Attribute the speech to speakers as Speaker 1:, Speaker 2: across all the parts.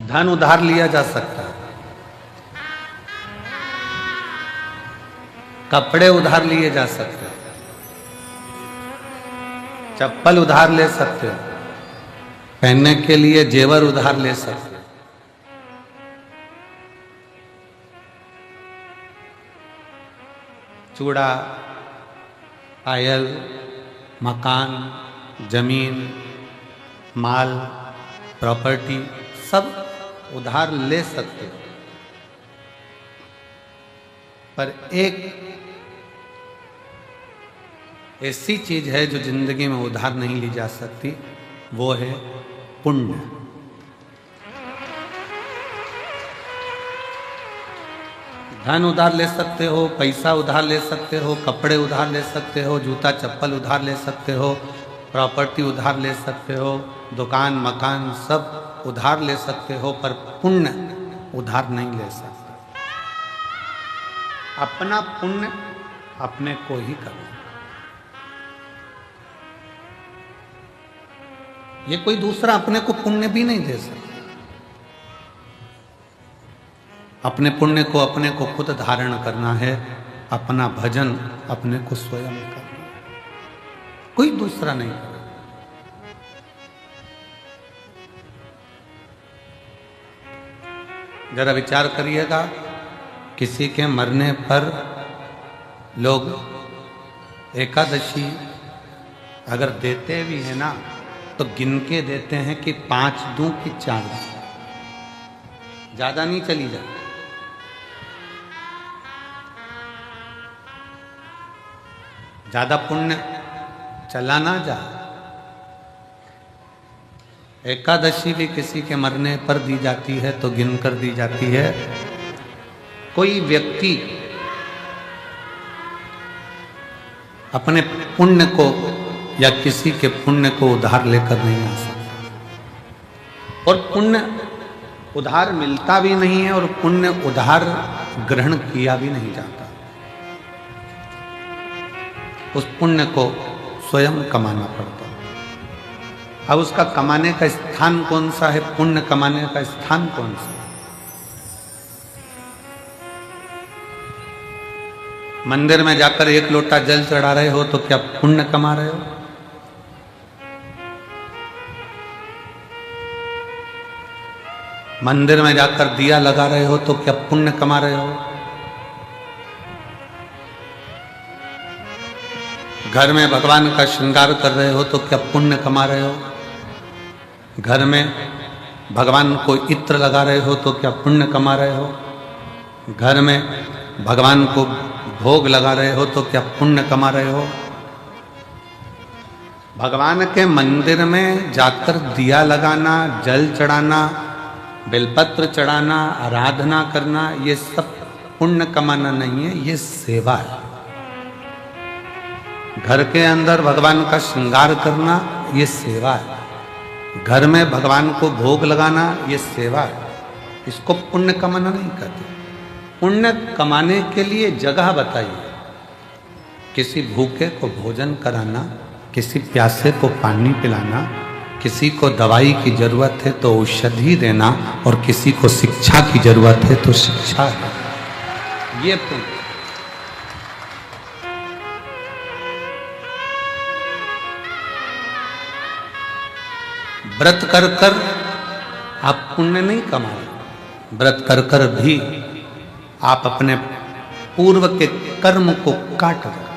Speaker 1: धन उधार लिया जा सकता है, कपड़े उधार लिए जा सकते हैं, चप्पल उधार ले सकते हो, पहनने के लिए जेवर उधार ले सकते हो, चूड़ा, पायल, मकान, जमीन, माल, प्रॉपर्टी सब उधार ले सकते हो। पर एक ऐसी चीज है जो जिंदगी में उधार नहीं ली जा सकती, वो है पुण्य। धन उधार ले सकते हो, पैसा उधार ले सकते हो, कपड़े उधार ले सकते हो, जूता चप्पल उधार ले सकते हो, प्रॉपर्टी उधार ले सकते हो, दुकान मकान सब उधार ले सकते हो, पर पुण्य उधार नहीं ले सकते। अपना पुण्य अपने को ही करो। ये कोई दूसरा अपने को पुण्य भी नहीं दे सकता। अपने पुण्य को अपने को खुद धारण करना है, अपना भजन अपने को स्वयं करना है, कोई दूसरा नहीं करेगा। जरा विचार करिएगा, किसी के मरने पर लोग एकादशी अगर देते भी हैं ना, तो गिन के देते हैं कि 5 दूं कि 4 दूं, ज्यादा नहीं चली जाती। ज्यादा पुण्य चला ना जा। एकादशी भी किसी के मरने पर दी जाती है तो गिनकर दी जाती है। कोई व्यक्ति अपने पुण्य को या किसी के पुण्य को उधार लेकर नहीं आ सकता, और पुण्य उधार मिलता भी नहीं है, और पुण्य उधार ग्रहण किया भी नहीं जाता। उस पुण्य को स्वयं कमाना पड़ता है। अब उसका कमाने का स्थान कौन सा है, पुण्य कमाने का स्थान कौन सा है? मंदिर में जाकर 1 लोटा जल चढ़ा रहे हो तो क्या पुण्य कमा रहे हो? मंदिर में जाकर दिया लगा रहे हो तो क्या पुण्य कमा रहे हो? घर में भगवान का श्रृंगार कर रहे हो तो क्या पुण्य कमा रहे हो? घर में भगवान को इत्र लगा रहे हो तो क्या पुण्य कमा रहे हो? घर में भगवान को भोग लगा रहे हो तो क्या पुण्य कमा रहे हो? भगवान के मंदिर में जाकर दिया लगाना, जल चढ़ाना, बेलपत्र चढ़ाना, आराधना करना, ये सब पुण्य कमाना नहीं है, ये सेवा है। घर के अंदर भगवान का श्रृंगार करना, ये सेवा है। घर में भगवान को भोग लगाना, ये सेवा है। इसको पुण्य कमाना नहीं कहते। पुण्य कमाने के लिए जगह बताइए। किसी भूखे को भोजन कराना, किसी प्यासे को पानी पिलाना, किसी को दवाई की जरूरत है तो औषधि देना, और किसी को शिक्षा की जरूरत है तो शिक्षा है, ये पुण्य। व्रत कर कर आप पुण्य नहीं कमा रहे। व्रत कर कर भी आप अपने पूर्व के कर्म को काट रहे।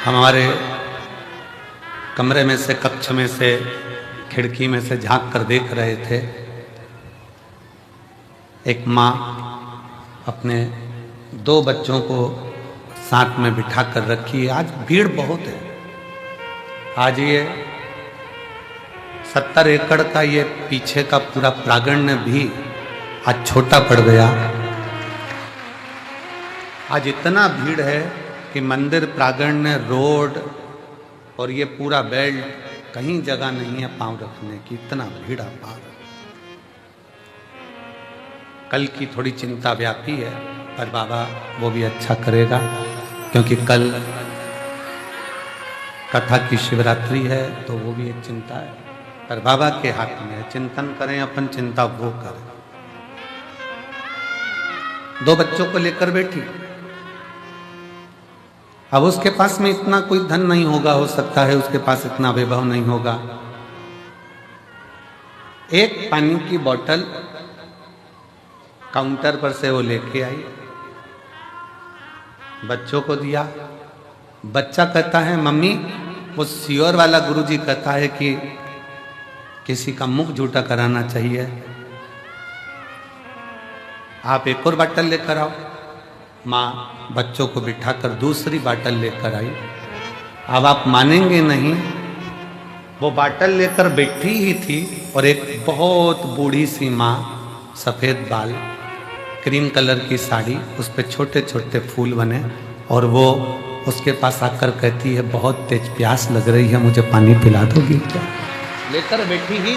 Speaker 1: हमारे कमरे में से, कक्ष में से, खिड़की में से झांक कर देख रहे थे, एक माँ अपने 2 बच्चों को साथ में बिठा कर रखी है। आज भीड़ बहुत है। आज ये 70 एकड़ का ये पीछे का पूरा प्रांगण भी आज छोटा पड़ गया। आज इतना भीड़ है कि मंदिर प्रांगण, रोड और ये पूरा बेल्ट, कहीं जगह नहीं है पांव रखने की, इतना भीड़ पार। कल की थोड़ी चिंता व्यापी है, पर बाबा वो भी अच्छा करेगा, क्योंकि कल कथा की शिवरात्रि है, तो वो भी एक चिंता है, पर बाबा के हाथ में है। चिंतन करें अपन, चिंता वो करें। 2 बच्चों को लेकर बैठी, अब उसके पास में इतना कोई धन नहीं होगा, हो सकता है उसके पास इतना वैभव नहीं होगा। एक पानी की बोतल काउंटर पर से वो लेके आई, बच्चों को दिया। बच्चा कहता है मम्मी, वो सियोर वाला गुरुजी कहता है कि किसी का मुख झूठा कराना चाहिए, आप एक और बाटल लेकर आओ। माँ बच्चों को बिठाकर दूसरी बाटल लेकर आई। अब आप मानेंगे नहीं, वो बाटल लेकर बैठी ही थी और एक बहुत बूढ़ी सी माँ, सफ़ेद बाल, क्रीम कलर की साड़ी, उस पर छोटे छोटे फूल बने, और वो उसके पास आकर कहती है बहुत तेज प्यास लग रही है, मुझे पानी पिला दोगी क्या? लेकर बैठी ही।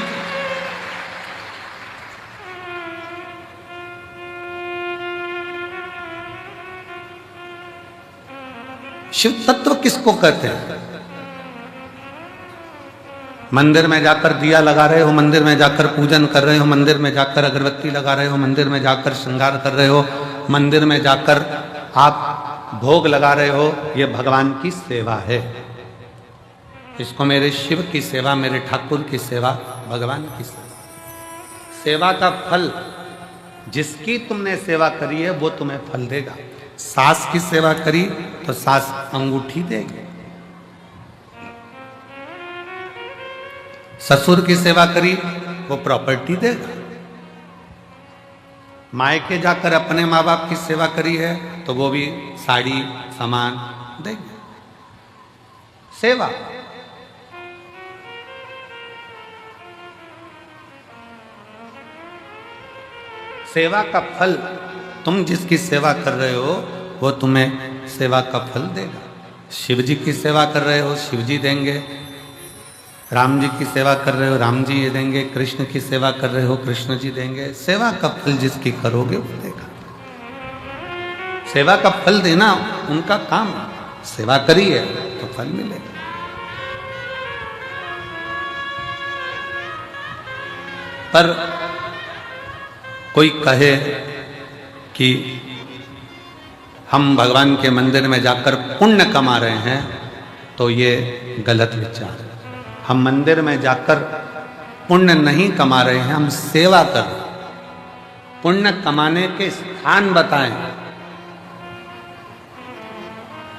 Speaker 1: शिव तत्व किसको कहते हैं? मंदिर में जाकर दिया लगा रहे हो, मंदिर में जाकर पूजन कर रहे हो, मंदिर में जाकर अगरबत्ती लगा रहे हो, मंदिर में जाकर श्रृंगार कर रहे हो, मंदिर में जाकर आप भोग लगा रहे हो, ये भगवान की सेवा है। इसको मेरे शिव की सेवा, मेरे ठाकुर की सेवा, भगवान की सेवा। सेवा का फल, जिसकी तुमने सेवा करी है वो तुम्हें फल देगा। सास की सेवा करी तो सास अंगूठी देगी, ससुर की सेवा करी वो प्रॉपर्टी देगा, मायके जाकर अपने माँ बाप की सेवा करी है तो वो भी साड़ी सामान देंगे। सेवा सेवा का फल, तुम जिसकी सेवा कर रहे हो वो तुम्हें सेवा का फल देगा। शिव जी की सेवा कर रहे हो, शिव जी देंगे। राम जी की सेवा कर रहे हो, राम जी ये देंगे। कृष्ण की सेवा कर रहे हो, कृष्ण जी देंगे। सेवा का फल जिसकी करोगे वो देगा। सेवा का फल देना उनका काम, सेवा करी है तो फल मिलेगा। पर कोई कहे कि हम भगवान के मंदिर में जाकर पुण्य कमा रहे हैं, तो ये गलत विचार है। हम मंदिर में जाकर पुण्य नहीं कमा रहे हैं, हम सेवा कर रहे हैं। पुण्य कमाने के स्थान बताएं।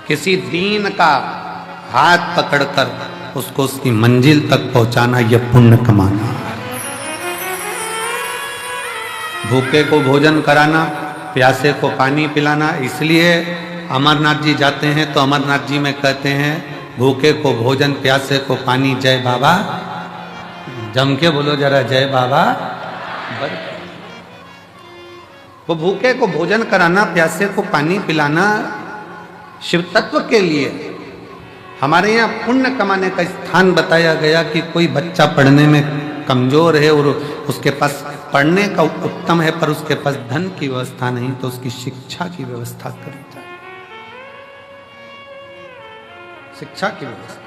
Speaker 1: किसी दीन का हाथ पकड़कर उसको उसकी मंजिल तक पहुंचाना, यह पुण्य कमाना। भूखे को भोजन कराना, प्यासे को पानी पिलाना। इसलिए अमरनाथ जी जाते हैं तो अमरनाथ जी में कहते हैं भूखे को भोजन, प्यासे को पानी, जय बाबा। जम के बोलो जरा, जय बाबा। वो भूखे को भोजन कराना, प्यासे को पानी पिलाना शिव तत्व के लिए। हमारे यहाँ पुण्य कमाने का स्थान बताया गया कि कोई बच्चा पढ़ने में कमजोर है और उसके पास पढ़ने का उत्तम है, पर उसके पास धन की व्यवस्था नहीं, तो उसकी शिक्षा की व्यवस्था करी जाए। शिक्षा की व्यवस्था।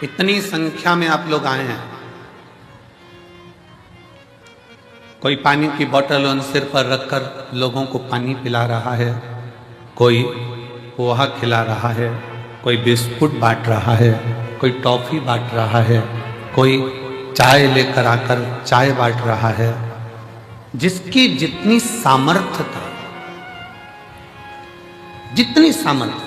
Speaker 1: इतनी संख्या में आप लोग आए हैं, कोई पानी की बोतल उन सिर पर रखकर लोगों को पानी पिला रहा है, कोई पोहा खिला रहा है, कोई बिस्कुट बांट रहा है, कोई टॉफी बांट रहा है, कोई चाय लेकर आकर चाय बांट रहा है। जिसकी जितनी सामर्थ्य था, जितनी सामर्थ्य,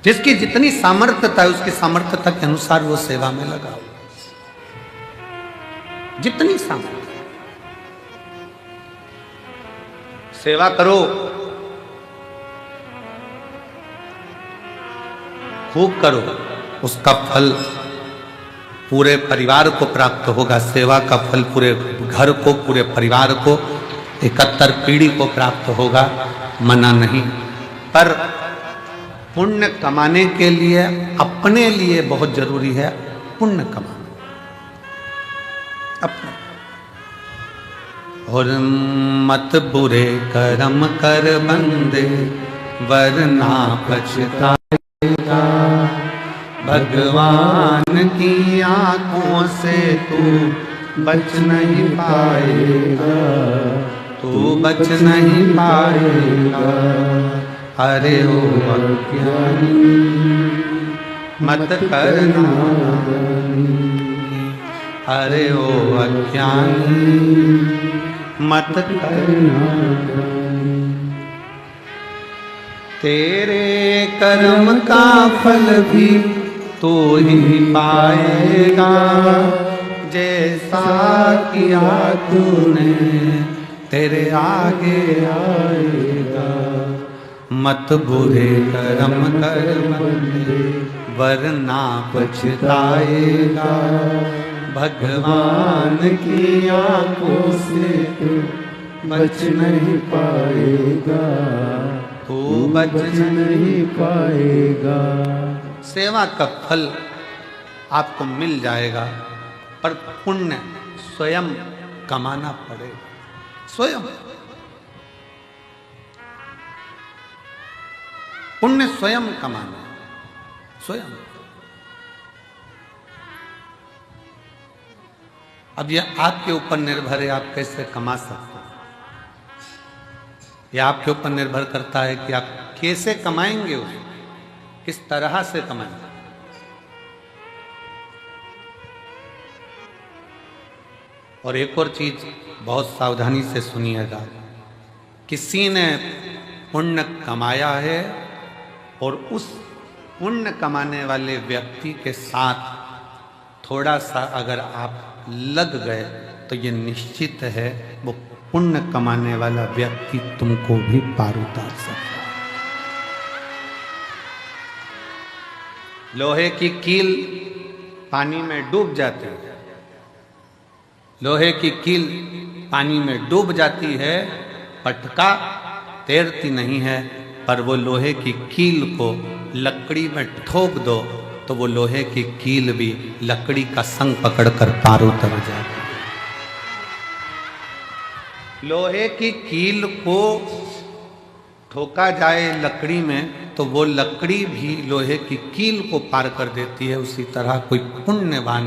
Speaker 1: जिसकी जितनी सामर्थ्यता है उसकी सामर्थ्यता के अनुसार वो सेवा में लगाओ। जितनी सामर्थ्य, सेवा करो, खूब करो, उसका फल पूरे परिवार को प्राप्त होगा, सेवा का फल पूरे घर को, पूरे परिवार को, 71 पीढ़ी को प्राप्त होगा, मना नहीं। पर पुण्य कमाने के लिए अपने लिए बहुत जरूरी है पुण्य कमाना अपना। और मत बुरे कर्म कर बंदे वरना पछताएगा, भगवान की आंखों से तू बच नहीं पाएगा, तू बच नहीं पाएगा। अरे ओ अज्ञानी मत करना, अरे ओ अज्ञानी मत करना, तेरे कर्म का फल भी तू ही पाएगा, जैसा किया तूने तेरे आगे आएगा। मत बुरे कर्म कर बंदे वरना पछताएगा, भगवान की आंखों से तू बच नहीं पाएगा, तू बच नहीं पाएगा। सेवा का फल आपको मिल जाएगा, पर पुण्य स्वयं कमाना पड़ेगा, स्वयं। पुण्य स्वयं कमाना, स्वयं। अब यह आपके ऊपर निर्भर है, आप कैसे कमा सकते हैं। यह आपके ऊपर निर्भर करता है कि आप कैसे कमाएंगे, उसे किस तरह से कमाएंगे। और एक और चीज बहुत सावधानी से सुनिएगा, किसी ने पुण्य कमाया है और उस पुण्य कमाने वाले व्यक्ति के साथ थोड़ा सा अगर आप लग गए तो ये निश्चित है वो पुण्य कमाने वाला व्यक्ति तुमको भी पार उतार सकता है। लोहे की कील पानी में डूब जाती है, लोहे की कील पानी में डूब जाती है, पटका तैरती नहीं है, पर वो लोहे की कील को लकड़ी में ठोक दो तो वो लोहे की कील भी लकड़ी का संग पकड़कर पार उतर जाती है। लोहे की कील को ठोका जाए लकड़ी में तो वो लकड़ी भी लोहे की कील को पार कर देती है। उसी तरह कोई पुण्यवान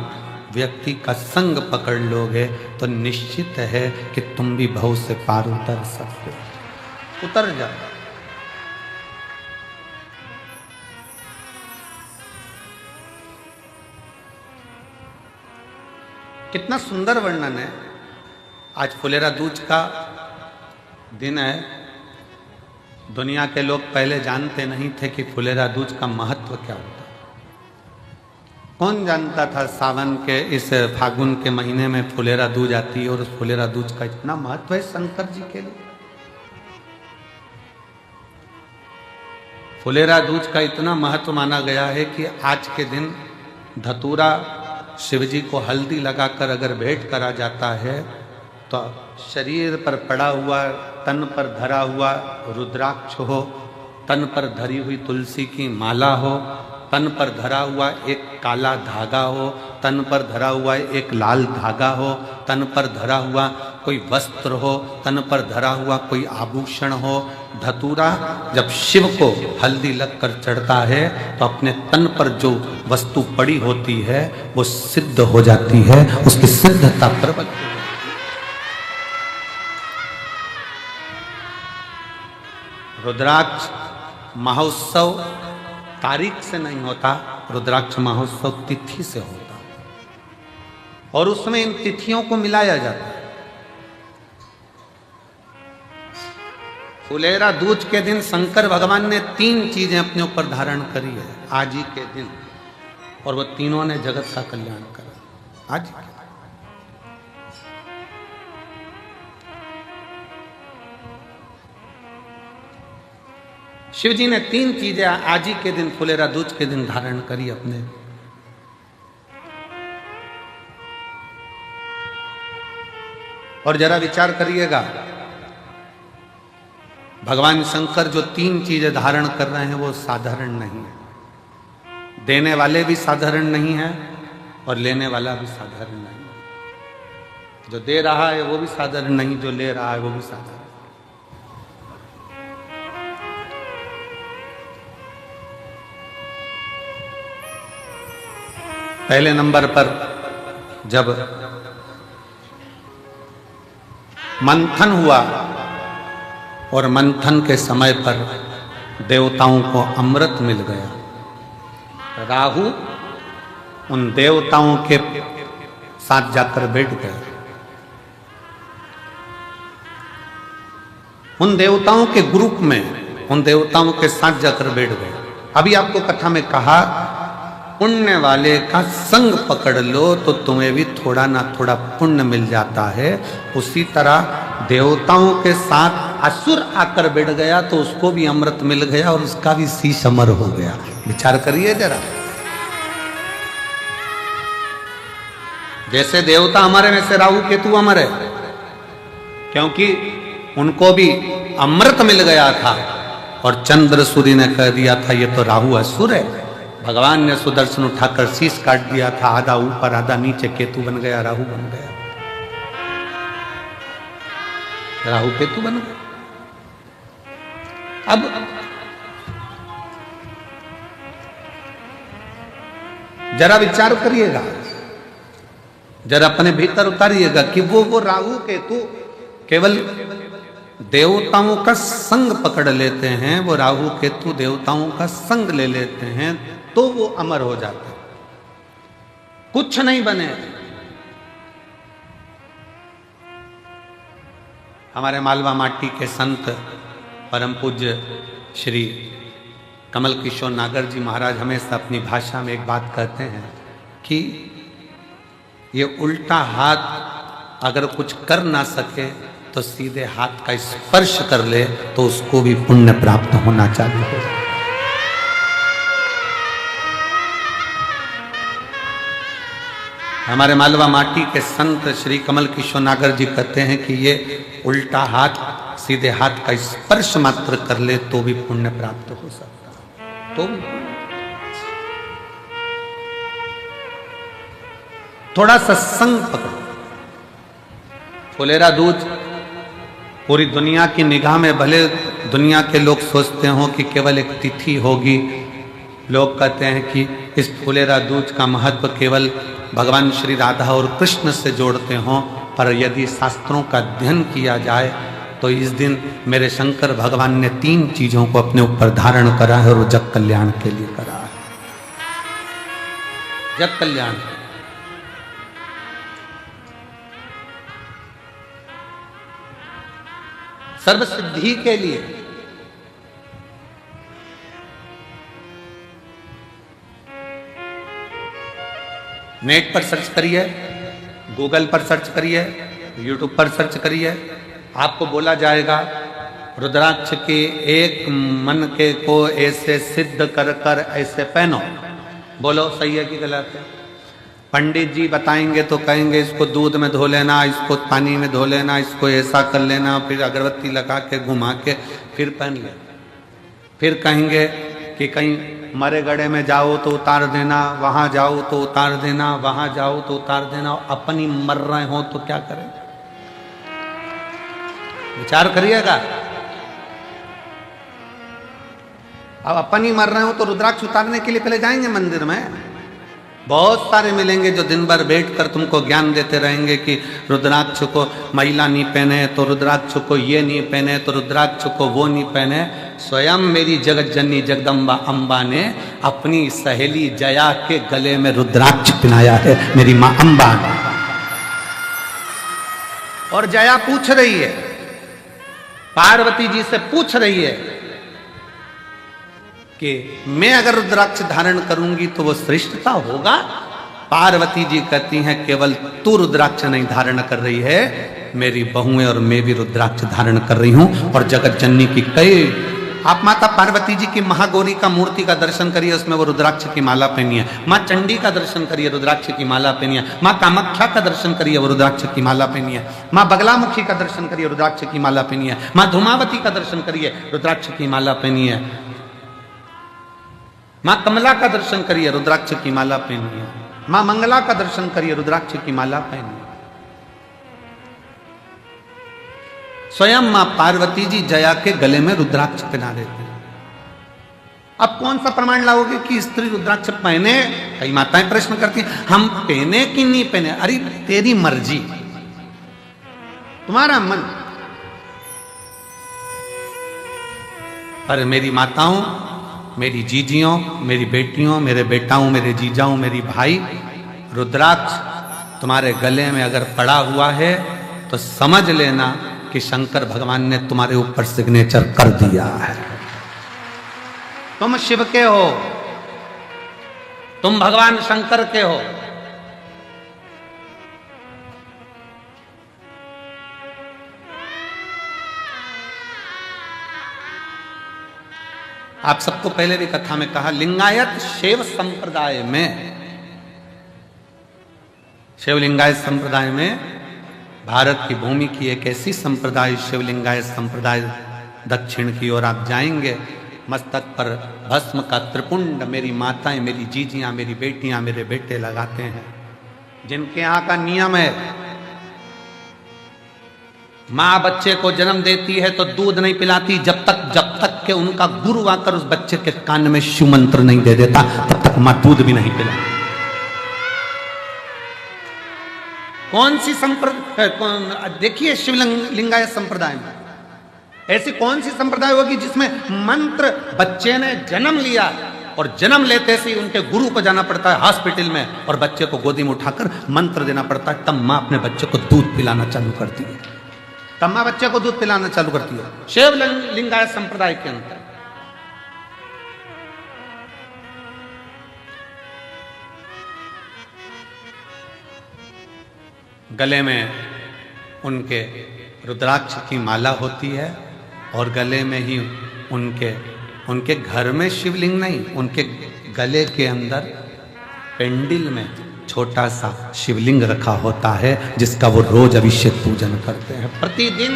Speaker 1: व्यक्ति का संग पकड़ लोगे तो निश्चित है कि तुम भी भव से पार उतर सकते हो, उतर जाओ। कितना सुंदर वर्णन है। आज फुलेरा दूज का दिन है। दुनिया के लोग पहले जानते नहीं थे कि फुलेरा दूज का महत्व क्या होता है। कौन जानता था सावन के इस फागुन के महीने में फुलेरा दूज आती है और उस फुलेरा दूज का इतना महत्व है शंकर जी के लिए। फुलेरा दूज का इतना महत्व माना गया है कि आज के दिन धतूरा शिव जी को हल्दी लगाकर अगर भेंट करा जाता है तो शरीर पर पड़ा हुआ, तन पर धरा हुआ रुद्राक्ष हो, तन पर धरी हुई तुलसी की माला हो, तन पर धरा हुआ एक काला धागा हो, तन पर धरा हुआ एक लाल धागा हो, तन पर धरा हुआ कोई वस्त्र हो, तन पर धरा हुआ कोई आभूषण हो। धतूरा जब शिव को हल्दी लगकर चढ़ता है तो अपने तन पर जो वस्तु पड़ी होती है वो सिद्ध हो जाती है, उसकी सिद्धता प्रबल हो जाती है। रुद्राक्ष महोत्सव तारीख से नहीं होता, रुद्राक्ष महोत्सव तिथि से होता और उसमें इन तिथियों को मिलाया जाता है। फुलेरा दूज के दिन शंकर भगवान ने 3 चीजें अपने ऊपर धारण करी है आज ही के दिन, और वो तीनों ने जगत का कल्याण करा आज। शिव जी ने 3 चीजें आज ही के दिन फुलेरा दूज के दिन धारण करी अपने। और जरा विचार करिएगा, भगवान शंकर जो 3 चीजें धारण कर रहे हैं वो साधारण नहीं है। देने वाले भी साधारण नहीं है और लेने वाला भी साधारण नहीं है। जो दे रहा है वो भी साधारण नहीं, जो ले रहा है वो भी साधारण। पहले नंबर पर जब मंथन हुआ और मंथन के समय पर देवताओं को अमृत मिल गया, राहु उन देवताओं के साथ जाकर बैठ गया। उन देवताओं के ग्रुप में, उन देवताओं के साथ जाकर बैठ गए। अभी आपको कथा में कहा, पुण्य वाले का संग पकड़ लो तो तुम्हें भी थोड़ा ना थोड़ा पुण्य मिल जाता है। उसी तरह देवताओं के साथ असुर आकर बैठ गया तो उसको भी अमृत मिल गया और उसका भी शीश अमर हो गया। विचार करिए जरा, जैसे देवता अमर है वैसे राहु केतु अमर है, क्योंकि उनको भी अमृत मिल गया था और चंद्र सूर्य ने कह दिया था ये तो राहु असुर है। भगवान ने सुदर्शन उठाकर शीश काट दिया था, आधा ऊपर आधा नीचे, केतु बन गया, राहु बन गया, राहु केतु बन गया। अब जरा विचार करिएगा, जरा अपने भीतर उतारिएगा कि वो राहु केतु केवल देवताओं का संग पकड़ लेते हैं, वो राहु केतु देवताओं का संग ले लेते हैं तो वो अमर हो जाते हैं, कुछ नहीं बने। हमारे मालवा माटी के संत परम पूज्य श्री कमल किशोर नागर जी महाराज हमेशा अपनी भाषा में एक बात कहते हैं कि ये उल्टा हाथ अगर कुछ कर ना सके तो सीधे हाथ का स्पर्श कर ले तो उसको भी पुण्य प्राप्त होना चाहिए। हमारे मालवा माटी के संत श्री कमल किशोर नागर जी कहते हैं कि ये उल्टा हाथ सीधे हाथ का स्पर्श मात्र कर ले तो भी पुण्य प्राप्त हो सकता है। तो थोड़ा सत्संग पकड़ो। फुलेरा दूज पूरी दुनिया की निगाह में, भले दुनिया के लोग सोचते हो कि केवल एक तिथि होगी, लोग कहते हैं कि इस फुलेरा दूज का महत्व केवल भगवान श्री राधा और कृष्ण से जोड़ते हों, पर यदि शास्त्रों का अध्ययन किया जाए तो इस दिन मेरे शंकर भगवान ने 3 चीजों को अपने ऊपर धारण करा है और वो जग कल्याण के लिए करा है। जग कल्याण, सर्व सिद्धि के लिए। नेट पर सर्च करिए, गूगल पर सर्च करिए, यूट्यूब पर सर्च करिए, आपको बोला जाएगा रुद्राक्ष के एक मन के को ऐसे सिद्ध कर कर ऐसे पहनो। बोलो सही है कि गलत है? पंडित जी बताएंगे तो कहेंगे इसको दूध में धो लेना, इसको पानी में धो लेना, इसको ऐसा कर लेना, फिर अगरबत्ती लगा के घुमा के फिर पहन ले। फिर कहेंगे कि कहीं मरे गड़े में जाओ तो उतार देना, वहां जाओ तो उतार देना, वहां जाओ तो उतार देना। अपनी मर रहे हो तो क्या करें? विचार करिएगा। अब अपन ही मर रहे हो तो रुद्राक्ष उतारने के लिए पहले जाएंगे मंदिर में। बहुत सारे मिलेंगे जो दिन भर बैठकर तुमको ज्ञान देते रहेंगे कि रुद्राक्ष को महिला नहीं पहने तो रुद्राक्ष को ये नहीं पहने तो रुद्राक्ष को वो नहीं पहने। स्वयं मेरी जगत जननी जगदम्बा अम्बा ने अपनी सहेली जया के गले में रुद्राक्ष पहनाया है, मेरी मां अम्बा ने। और जया पूछ रही है, पार्वती जी से पूछ रही है कि मैं अगर रुद्राक्ष धारण करूंगी तो वो श्रेष्ठता होगा? पार्वती जी कहती हैं केवल तू रुद्राक्ष नहीं धारण कर रही है, मेरी बहुएं और मैं भी रुद्राक्ष धारण कर रही हूं। और जगत जननी की कई आप माता पार्वती जी की महागौरी का मूर्ति का दर्शन करिए, उसमें वो रुद्राक्ष की माला पहनी है। माँ चंडी का दर्शन करिए, रुद्राक्ष की माला पहनी है। माँ कामाख्या का दर्शन करिए, वो रुद्राक्ष की माला पहनी है। माँ बगलामुखी का दर्शन करिए, रुद्राक्ष की माला पहनी है। माँ धूमावती का दर्शन करिए, रुद्राक्ष की माला पहनी है। माँ कमला का दर्शन करिए, रुद्राक्ष की माला पहनी है। माँ मंगला का दर्शन करिए, रुद्राक्ष की माला पहनी है। स्वयं मां पार्वती जी जया के गले में रुद्राक्ष पहना देते हैं। अब कौन सा प्रमाण लाओगे कि स्त्री रुद्राक्ष पहने? कई माताएं प्रश्न करती हैं, हम पहने कि नहीं पहने? अरे तेरी मर्जी, तुम्हारा मन। अरे मेरी माताओं, मेरी जीजियों, मेरी बेटियों, मेरे बेटाओं, मेरे जीजाओं, मेरी भाई, रुद्राक्ष तुम्हारे गले में अगर पड़ा हुआ है तो समझ लेना कि शंकर भगवान ने तुम्हारे ऊपर सिग्नेचर कर दिया है। तुम शिव के हो, तुम भगवान शंकर के हो। आप सबको पहले भी कथा में कहा, लिंगायत शैव संप्रदाय में, शिव लिंगायत संप्रदाय में भारत की भूमि की एक ऐसी संप्रदाय शिवलिंगायत संप्रदाय, दक्षिण की ओर आप जाएंगे, मस्तक पर भस्म का त्रिपुंड मेरी माताएं, मेरी जीजियां, मेरी बेटियां, मेरे बेटे लगाते हैं। जिनके यहाँ का नियम है, माँ बच्चे को जन्म देती है तो दूध नहीं पिलाती जब तक के उनका गुरु आकर उस बच्चे के कान में शिव मंत्र नहीं दे देता, तब तक माँ दूध भी नहीं पिलाती। कौन सी संप्रदाय, देखिए शिवलिंगायत संप्रदाय में ऐसी कौन सी संप्रदाय होगी जिसमें मंत्र, बच्चे ने जन्म लिया और जन्म लेते से उनके गुरु को जाना पड़ता है हॉस्पिटल में और बच्चे को गोदी में उठाकर मंत्र देना पड़ता है, तब मां अपने बच्चे को दूध पिलाना चालू करती है, तब मां बच्चे को दूध पिलाना चालू करती है शिवलिंगायत संप्रदाय के अंदर। गले में उनके रुद्राक्ष की माला होती है और गले में ही उनके घर में शिवलिंग नहीं, उनके गले के अंदर पेंडिल में छोटा सा शिवलिंग रखा होता है जिसका वो रोज अभिषेक पूजन करते हैं प्रतिदिन।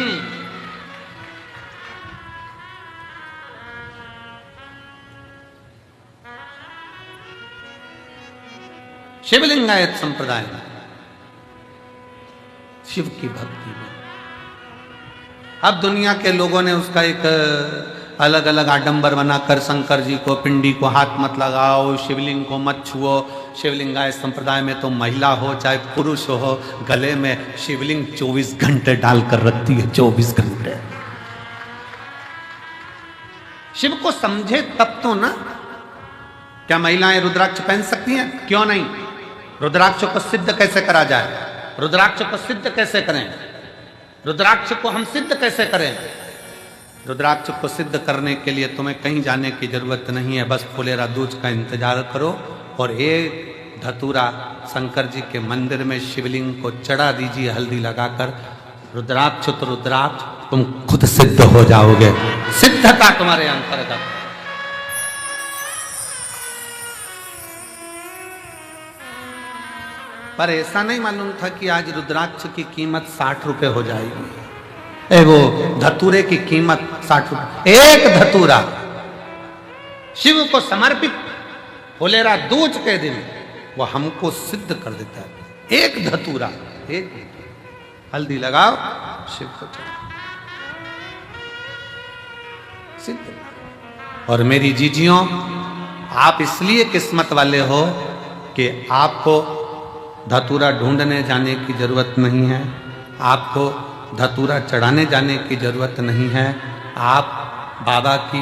Speaker 1: शिवलिंगायत संप्रदाय में शिव की भक्ति में अब दुनिया के लोगों ने उसका एक अलग अलग आडंबर बनाकर शंकर जी को, पिंडी को हाथ मत लगाओ, शिवलिंग को मत छुओ। शिवलिंगायत संप्रदाय में तो महिला हो चाहे पुरुष हो, गले में शिवलिंग 24 घंटे डालकर रखती है, 24 घंटे। शिव को समझे तब तो ना। क्या महिलाएं रुद्राक्ष पहन सकती हैं? क्यों नहीं। रुद्राक्ष को सिद्ध कैसे करा जाए? रुद्राक्ष को सिद्ध कैसे करें? रुद्राक्ष को हम सिद्ध कैसे करें? रुद्राक्ष को सिद्ध करने के लिए तुम्हें कहीं जाने की जरूरत नहीं है, बस फुलेरा दूज का इंतजार करो और एक धतूरा शंकर जी के मंदिर में शिवलिंग को चढ़ा दीजिए हल्दी लगाकर। रुद्राक्ष तो रुद्राक्ष, तुम खुद सिद्ध हो जाओगे, सिद्धता तुम्हारे अंतर्गत। पर ऐसा नहीं मालूम था कि आज रुद्राक्ष की कीमत 60 रुपए हो जाएगी। वो धतूरे की कीमत 60 रुपए एक धतूरा। शिव को समर्पित फुलेरा दूज के दिन वो हमको सिद्ध कर देता है। एक धतूरा, एक हल्दी लगाओ, शिव को चढ़ाओ, सिद्ध। और मेरी जीजियों, आप इसलिए किस्मत वाले हो कि आपको धतूरा ढूंढने जाने की जरूरत नहीं है, आपको धतूरा चढ़ाने जाने की जरूरत नहीं है। आप बाबा की,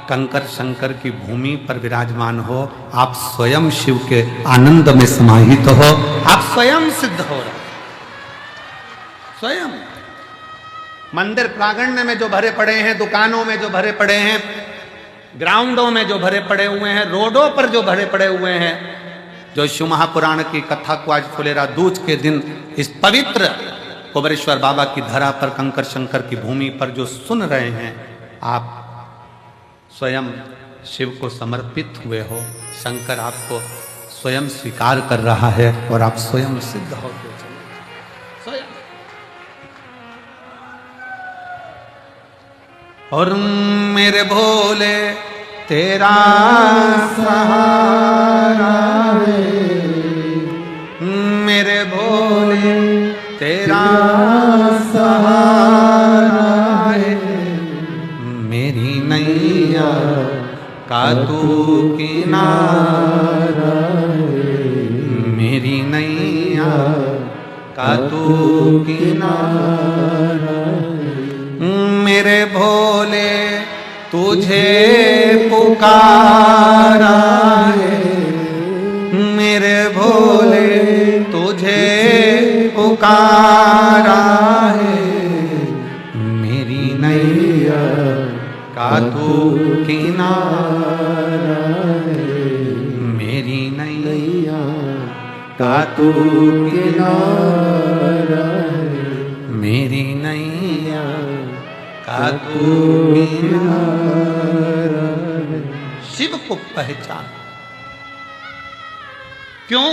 Speaker 1: कंकर शंकर की भूमि पर विराजमान हो, आप स्वयं शिव के आनंद में समाहित हो, आप स्वयं सिद्ध हो रहे, स्वयं। मंदिर प्रांगण में जो भरे पड़े हैं, दुकानों में जो भरे पड़े हैं, ग्राउंडों में जो भरे पड़े हुए हैं, रोडों पर जो भरे पड़े हुए हैं, जो शिव महापुराण की कथा को आज फुलेरा दूज के दिन इस पवित्र कुबेरेश्वर बाबा की धरा पर, कंकर शंकर की भूमि पर जो सुन रहे हैं, आप स्वयं शिव को समर्पित हुए हो, शंकर आपको स्वयं स्वीकार कर रहा है और आप स्वयं सिद्ध हो गए स्वयं। और मेरे भोले तेरा सहारा है, मेरे भोले तेरा सहारा है, मेरी नैया का तू किनारा है, मेरी नैया का तू किनारा है, मेरे भोले तुझे पुकारा है, मेरे भोले तुझे पुकारा है, मेरी नैया का तू किनारा है, मेरी नैया का तू किनारा है, मेरी नैया का तू किनारा है। शिव को पहचान। क्यों?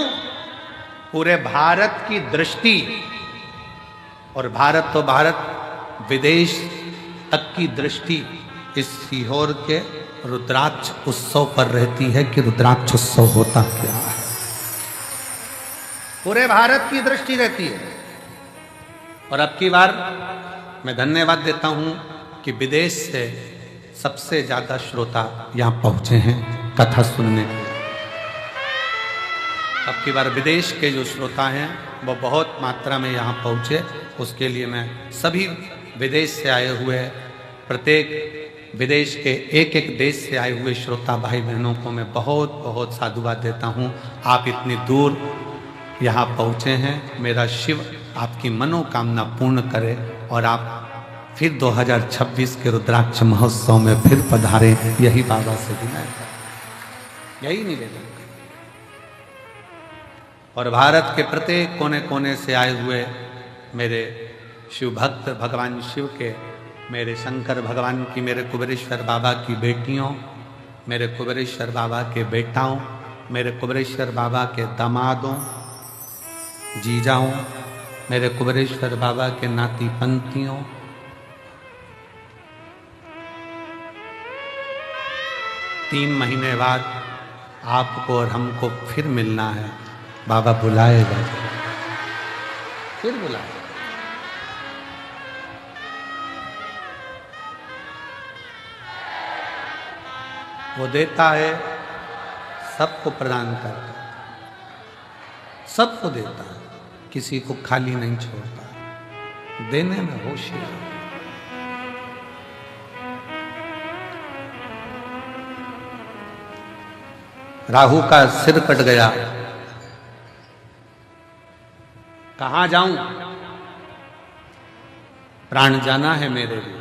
Speaker 1: पूरे भारत की दृष्टि, और भारत तो भारत, विदेश तक की दृष्टि इस सीहोर के रुद्राक्ष उत्सव पर रहती है कि रुद्राक्ष उत्सव होता क्या है। पूरे भारत की दृष्टि रहती है। और अब की बार मैं धन्यवाद देता हूं कि विदेश से सबसे ज्यादा श्रोता यहां पहुंचे हैं कथा सुनने के। अब की बार विदेश के जो श्रोता हैं वो बहुत मात्रा में यहाँ पहुँचे, उसके लिए मैं सभी विदेश से आए हुए, प्रत्येक विदेश के एक एक देश से आए हुए श्रोता भाई बहनों को मैं बहुत बहुत साधुवाद देता हूँ। आप इतनी दूर यहाँ पहुँचे हैं। मेरा शिव आपकी मनोकामना पूर्ण करे और आप फिर 2026 के रुद्राक्ष महोत्सव में फिर पधारें, यही बाबा से विनय है, यही निवेदन। और भारत के प्रत्येक कोने कोने से आए हुए मेरे शिव भक्त, भगवान शिव के, मेरे शंकर भगवान की, मेरे कुबेरेश्वर बाबा की बेटियों, मेरे कुबेरेश्वर बाबा के बेटाओं, मेरे कुबेरेश्वर बाबा के दामादों, जीजाओं, मेरे कुबेरेश्वर बाबा के नाती पंथियों, तीन महीने बाद आपको और हमको फिर मिलना है। बाबा बुलाएगा, फिर बुलाएगा। वो देता है, सबको प्रदान करता है, सबको देता है, किसी को खाली नहीं छोड़ता, देने में होशियार। राहु का सिर कट गया, कहां जाऊं, प्राण जाना है मेरे लिए।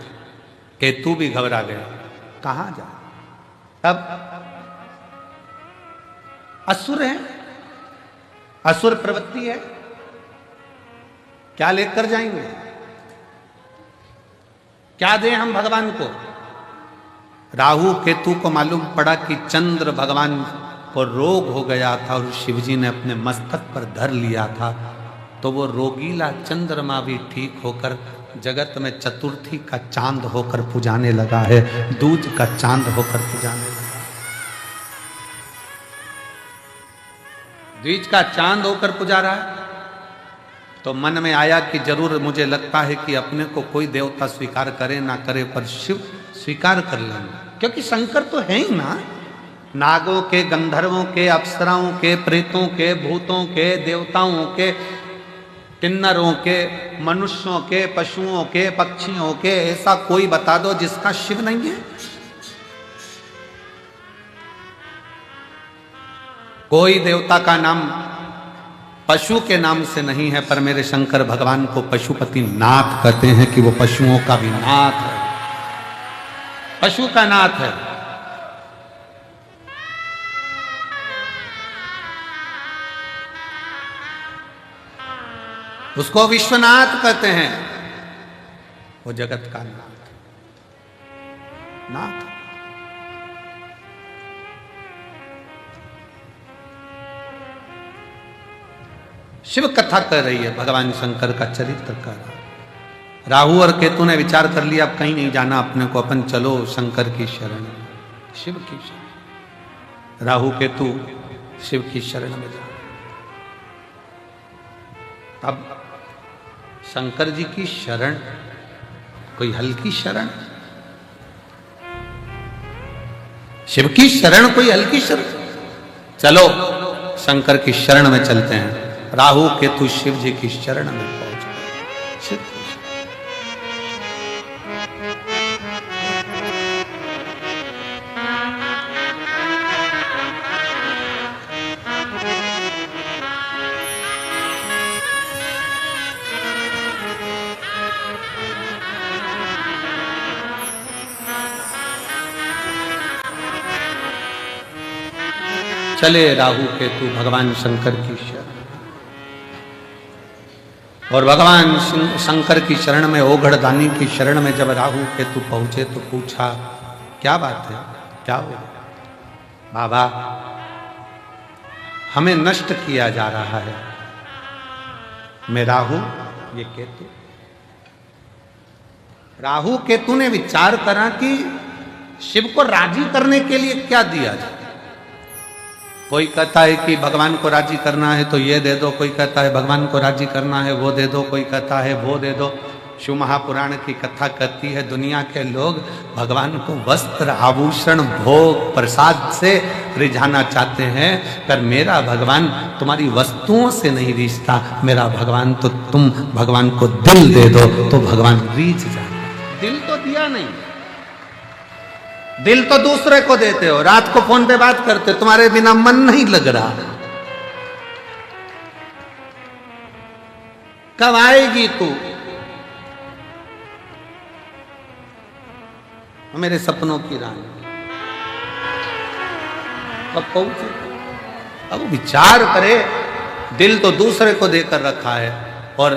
Speaker 1: केतु भी घबरा गया, कहां जाऊं। तब असुर है, असुर प्रवृत्ति है, क्या लेकर जाएंगे, क्या दें हम भगवान को। राहु केतु को मालूम पड़ा कि चंद्र भगवान को रोग हो गया था और शिवजी ने अपने मस्तक पर धर लिया था, तो वो रोगीला चंद्रमा भी ठीक होकर जगत में चतुर्थी का चांद होकर पुजाने लगा है, दूज का चांद होकर पुजाने लगा, द्विज का चांद होकर पुजा रहा है। तो मन में आया कि जरूर, मुझे लगता है कि अपने को कोई देवता स्वीकार करे ना करे, पर शिव स्वीकार कर लेंगे, क्योंकि शंकर तो है ही ना। नागों के, गंधर्वों के, अप्सराओं के, प्रेतों के, भूतों के, देवताओं के, किन्नरों के, मनुष्यों के, पशुओं के, पक्षियों के, ऐसा कोई बता दो जिसका शिव नहीं है। कोई देवता का नाम पशु के नाम से नहीं है, पर मेरे शंकर भगवान को पशुपति नाथ कहते हैं कि वो पशुओं का भी नाथ है, पशु का नाथ है। उसको विश्वनाथ कहते हैं, वो जगत का नाथ, नाथ। शिव कथा कर रही है, भगवान शंकर का चरित्र कर रहा है। राहु और केतु ने विचार कर लिया अब कहीं नहीं जाना अपने को, अपन चलो शंकर की शरण, शिव की शरण। राहु केतु शिव की शरण में जा। अब शंकर जी की शरण कोई हल्की शरण, शिव की शरण कोई हल्की शरण। चलो शंकर की शरण में चलते हैं। राहु केतु शिव जी की शरण में पहुंच गए। शिव की चले राहु केतु भगवान शंकर की शरण। और भगवान शंकर की शरण में, ओघड़दानी की शरण में जब राहु केतु पहुंचे तो पूछा क्या बात है, क्या हो? बाबा हमें नष्ट किया जा रहा है, मैं राहु ये केतु। राहु केतु ने विचार करा कि शिव को राजी करने के लिए क्या दिया जाए। कोई कहता है कि भगवान को राजी करना है तो ये दे दो, कोई कहता है भगवान को राजी करना है वो दे दो, कोई कहता है वो दे दो। शिव महापुराण की कथा कहती है दुनिया के लोग भगवान को वस्त्र आभूषण भोग प्रसाद से रिझाना चाहते हैं, पर मेरा भगवान तुम्हारी वस्तुओं से नहीं रिझता, मेरा भगवान तो तुम भगवान को दिल दे दो तो भगवान रिझ जाए। दिल तो दिया नहीं, दिल तो दूसरे को देते हो। रात को फोन पे बात करते, तुम्हारे बिना मन नहीं लग रहा, कब आएगी तू मेरे सपनों की रानी, कब पहुंचे? अब विचार करे, दिल तो दूसरे को देकर रखा है और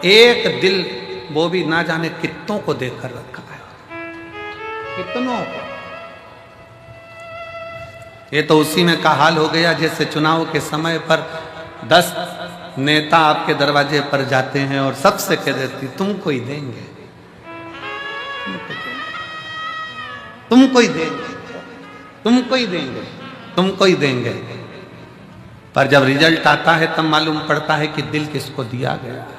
Speaker 1: एक दिल वो भी ना जाने कितनों को देकर रखा है, कितनों को। ये तो उसी में का हाल हो गया जैसे चुनाव के समय पर 10 नेता आपके दरवाजे पर जाते हैं और सबसे कह देती तुमको ही देंगे, तुमको ही देंगे, तुमको ही देंगे, तुमको ही देंगे। पर जब रिजल्ट आता है तब मालूम पड़ता है कि दिल किसको दिया गया है,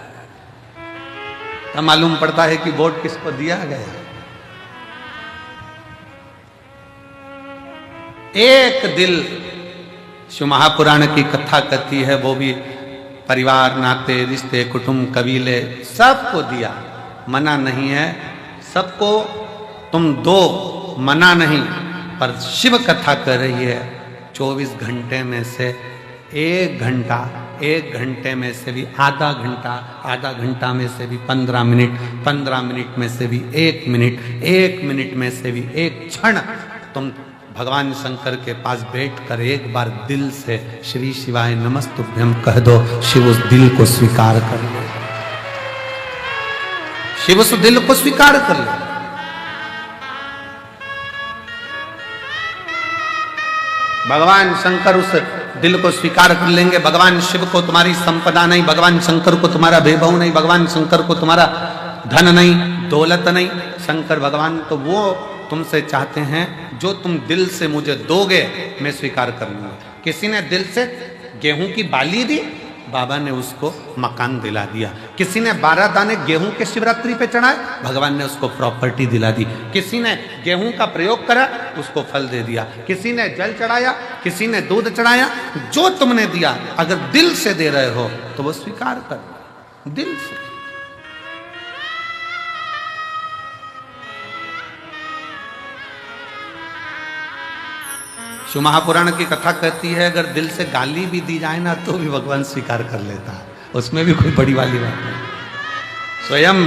Speaker 1: तब मालूम पड़ता है कि वोट किसको दिया गया। एक दिल शिव महापुराण की कथा कहती है, वो भी परिवार नाते रिश्ते कुटुंब कबीले सबको दिया, मना नहीं है, सबको तुम दो, मना नहीं। पर शिव कथा कर रही है 24 घंटे में से 1 घंटा, 1 घंटे में से भी आधा घंटा, आधा घंटा में से भी 15 मिनट, 15 मिनट में से भी 1 मिनट, 1 मिनट में से भी 1 क्षण तुम भगवान शंकर के पास बैठकर एक बार दिल से श्री शिवाय नमस्तुभ्यं कह दो। शिव उस दिल को स्वीकार कर ले, शिव उस दिल को स्वीकार कर ले। भगवान शंकर उस दिल को स्वीकार कर लेंगे। भगवान शिव को तुम्हारी संपदा नहीं, भगवान शंकर को तुम्हारा वैभव नहीं, भगवान शंकर को तुम्हारा धन नहीं, दौलत नहीं। शंकर भगवान तो वो तुमसे चाहते हैं जो तुम दिल से मुझे दोगे मैं स्वीकार कर लूंगा। किसी ने दिल से गेहूं की बाली दी, बाबा ने उसको मकान दिला दिया। किसी ने 12 दाने गेहूं के शिवरात्रि पे चढ़ाए, भगवान ने उसको प्रॉपर्टी दिला दी। किसी ने गेहूं का प्रयोग करा, उसको फल दे दिया। किसी ने जल चढ़ाया, किसी ने दूध चढ़ाया। जो तुमने दिया अगर दिल से दे रहे हो तो वो स्वीकार कर, दिल से। शिव महापुराण की कथा कहती है अगर दिल से गाली भी दी जाए ना तो भी भगवान स्वीकार कर लेता है, उसमें भी कोई बड़ी वाली बात नहीं। स्वयं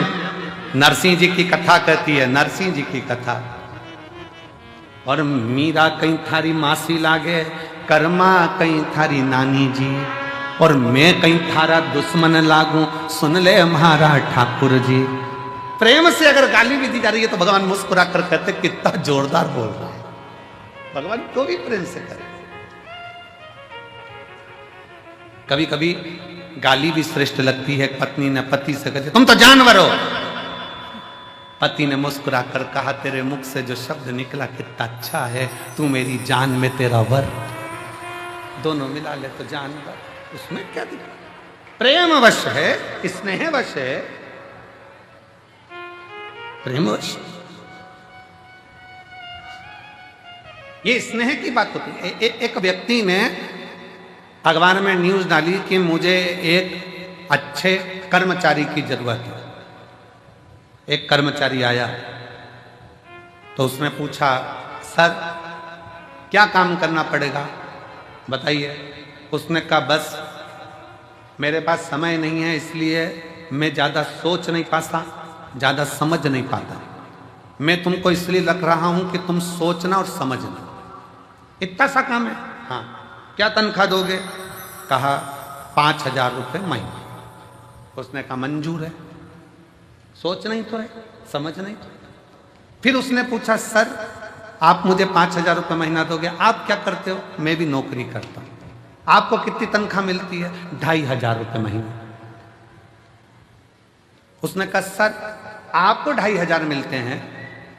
Speaker 1: नरसिंह जी की कथा कहती है, नरसिंह जी की कथा, और मीरा कहीं थारी मासी लागे, कर्मा कहीं थारी नानी जी, और मैं कहीं थारा दुश्मन लागू, सुन ले हमारा ठाकुर जी। प्रेम से अगर गाली भी दी जा रही है तो भगवान मुस्कुरा कर कहते कितना जोरदार बोल रहा है। भगवान को भी प्रेम से करे। कभी कभी गाली भी श्रेष्ठ लगती है। पत्नी ने पति से कहा तुम तो जानवर हो। पति ने मुस्कुरा कर कहा तेरे मुख से जो शब्द निकला कितना अच्छा है, तू मेरी जान में तेरा वर। दोनों मिला ले तो जानवर, उसमें क्या दिखा? प्रेम वश है, स्नेह वश है, प्रेम वश। ये स्नेह की बात होती है। एक व्यक्ति ने अखबार में न्यूज डाली कि मुझे एक अच्छे कर्मचारी की जरूरत है। एक कर्मचारी आया तो उसने पूछा सर क्या काम करना पड़ेगा बताइए। उसने कहा बस मेरे पास समय नहीं है, इसलिए मैं ज़्यादा सोच नहीं पाता, ज़्यादा समझ नहीं पाता। मैं तुमको इसलिए रख रहा हूं कि तुम सोचना और समझना, इतना सा काम है। हाँ क्या तनख्वाह दोगे? कहा 5,000 रुपये महीने। उसने कहा मंजूर है, सोच नहीं तो है, समझ नहीं तो। फिर उसने पूछा सर आप मुझे 5,000 रुपये महीना दोगे, आप क्या करते हो? मैं भी नौकरी करता हूं। आपको कितनी तनख्वाह मिलती है? 2,500 रुपये महीने। उसने कहा सर आपको 2,500 मिलते हैं,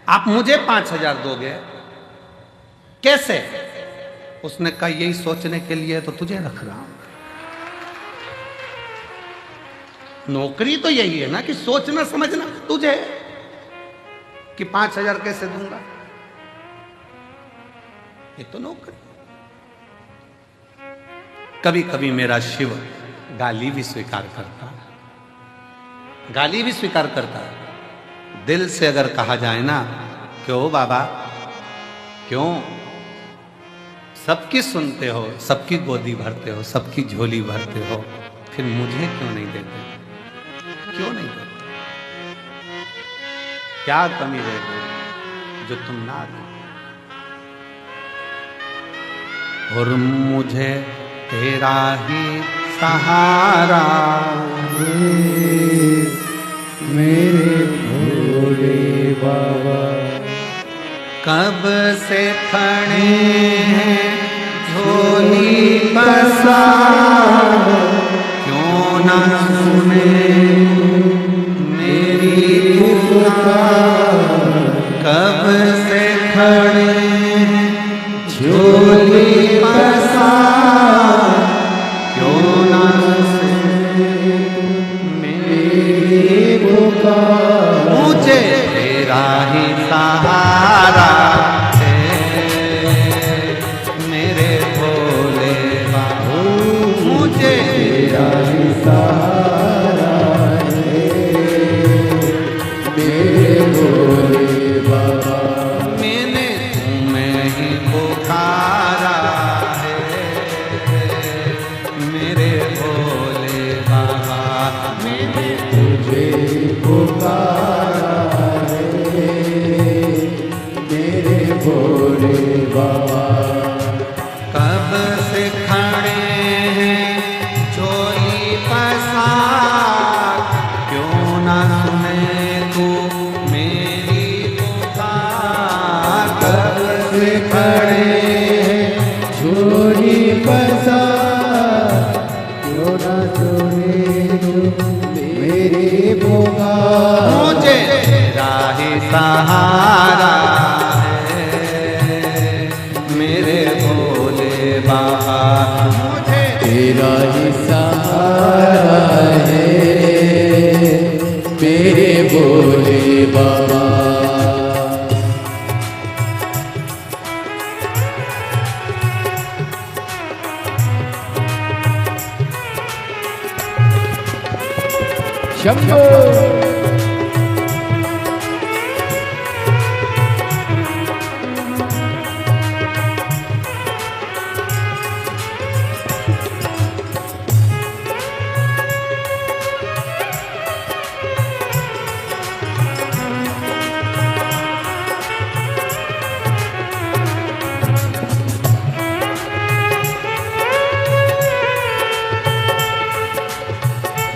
Speaker 1: आप मुझे 5,000 दोगे कैसे? उसने कहा यही सोचने के लिए तो तुझे रख रहा हूं। नौकरी तो यही है ना कि सोचना समझना। तुझे कि 5,000 कैसे दूंगा, ये तो नौकरी। कभी कभी मेरा शिव गाली भी स्वीकार करता है, गाली भी स्वीकार करता है। दिल से अगर कहा जाए ना क्यों बाबा क्यों, सबकी सुनते हो, सबकी गोदी भरते हो, सबकी झोली भरते हो, फिर मुझे क्यों नहीं देते? क्यों नहीं देते? क्या कमी रह गई जो तुम ना दो? और मुझे तेरा ही सहारा
Speaker 2: मेरे भोले बाबा।
Speaker 1: कब से खड़े हैं झोली पसार, क्यों ना सुने मेरी पुकार। कब से खड़े हैं झोली पसार, क्यों ना सुने मेरी पुकार। मुझे तेरा ही सहारा है मेरे भोले बाबा। मुझे
Speaker 2: तेरा ही सहारा है मेरे भोले बाबा।
Speaker 1: मैंने तुम्हें ही पुकारा है मेरे भोले बाबा। मैंने
Speaker 2: तुझे पुकारा है मेरे भोले बाबा।
Speaker 1: कब से खड़े हैं झोली पसार, क्यों ना सुने तू मेरी पुकार। कब से खड़े हैं
Speaker 2: झोली पसार, क्यों ना सुने मेरी पुकार।
Speaker 1: मुझे तेरा ही सहारा है मेरे भोले बाबा। मुझे
Speaker 2: तेरा ही सहारा है मेरे भोले बाबा। शंभो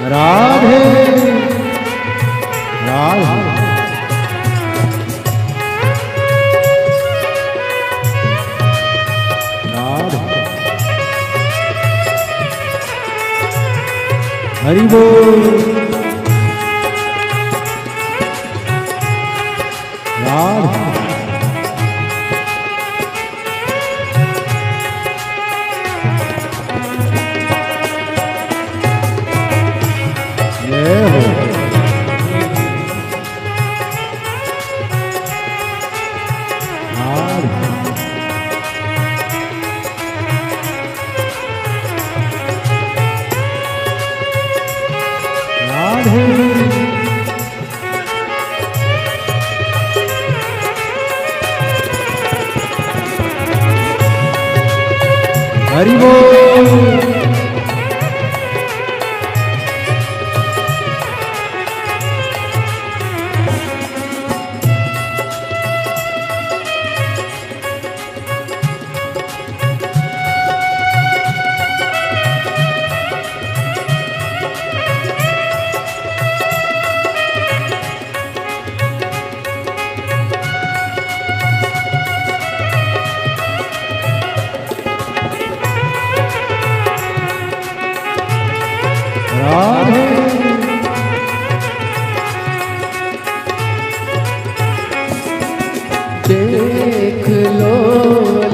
Speaker 2: राधे हरि बोल राधे जय हो राधे हरि बोल राधे देख लो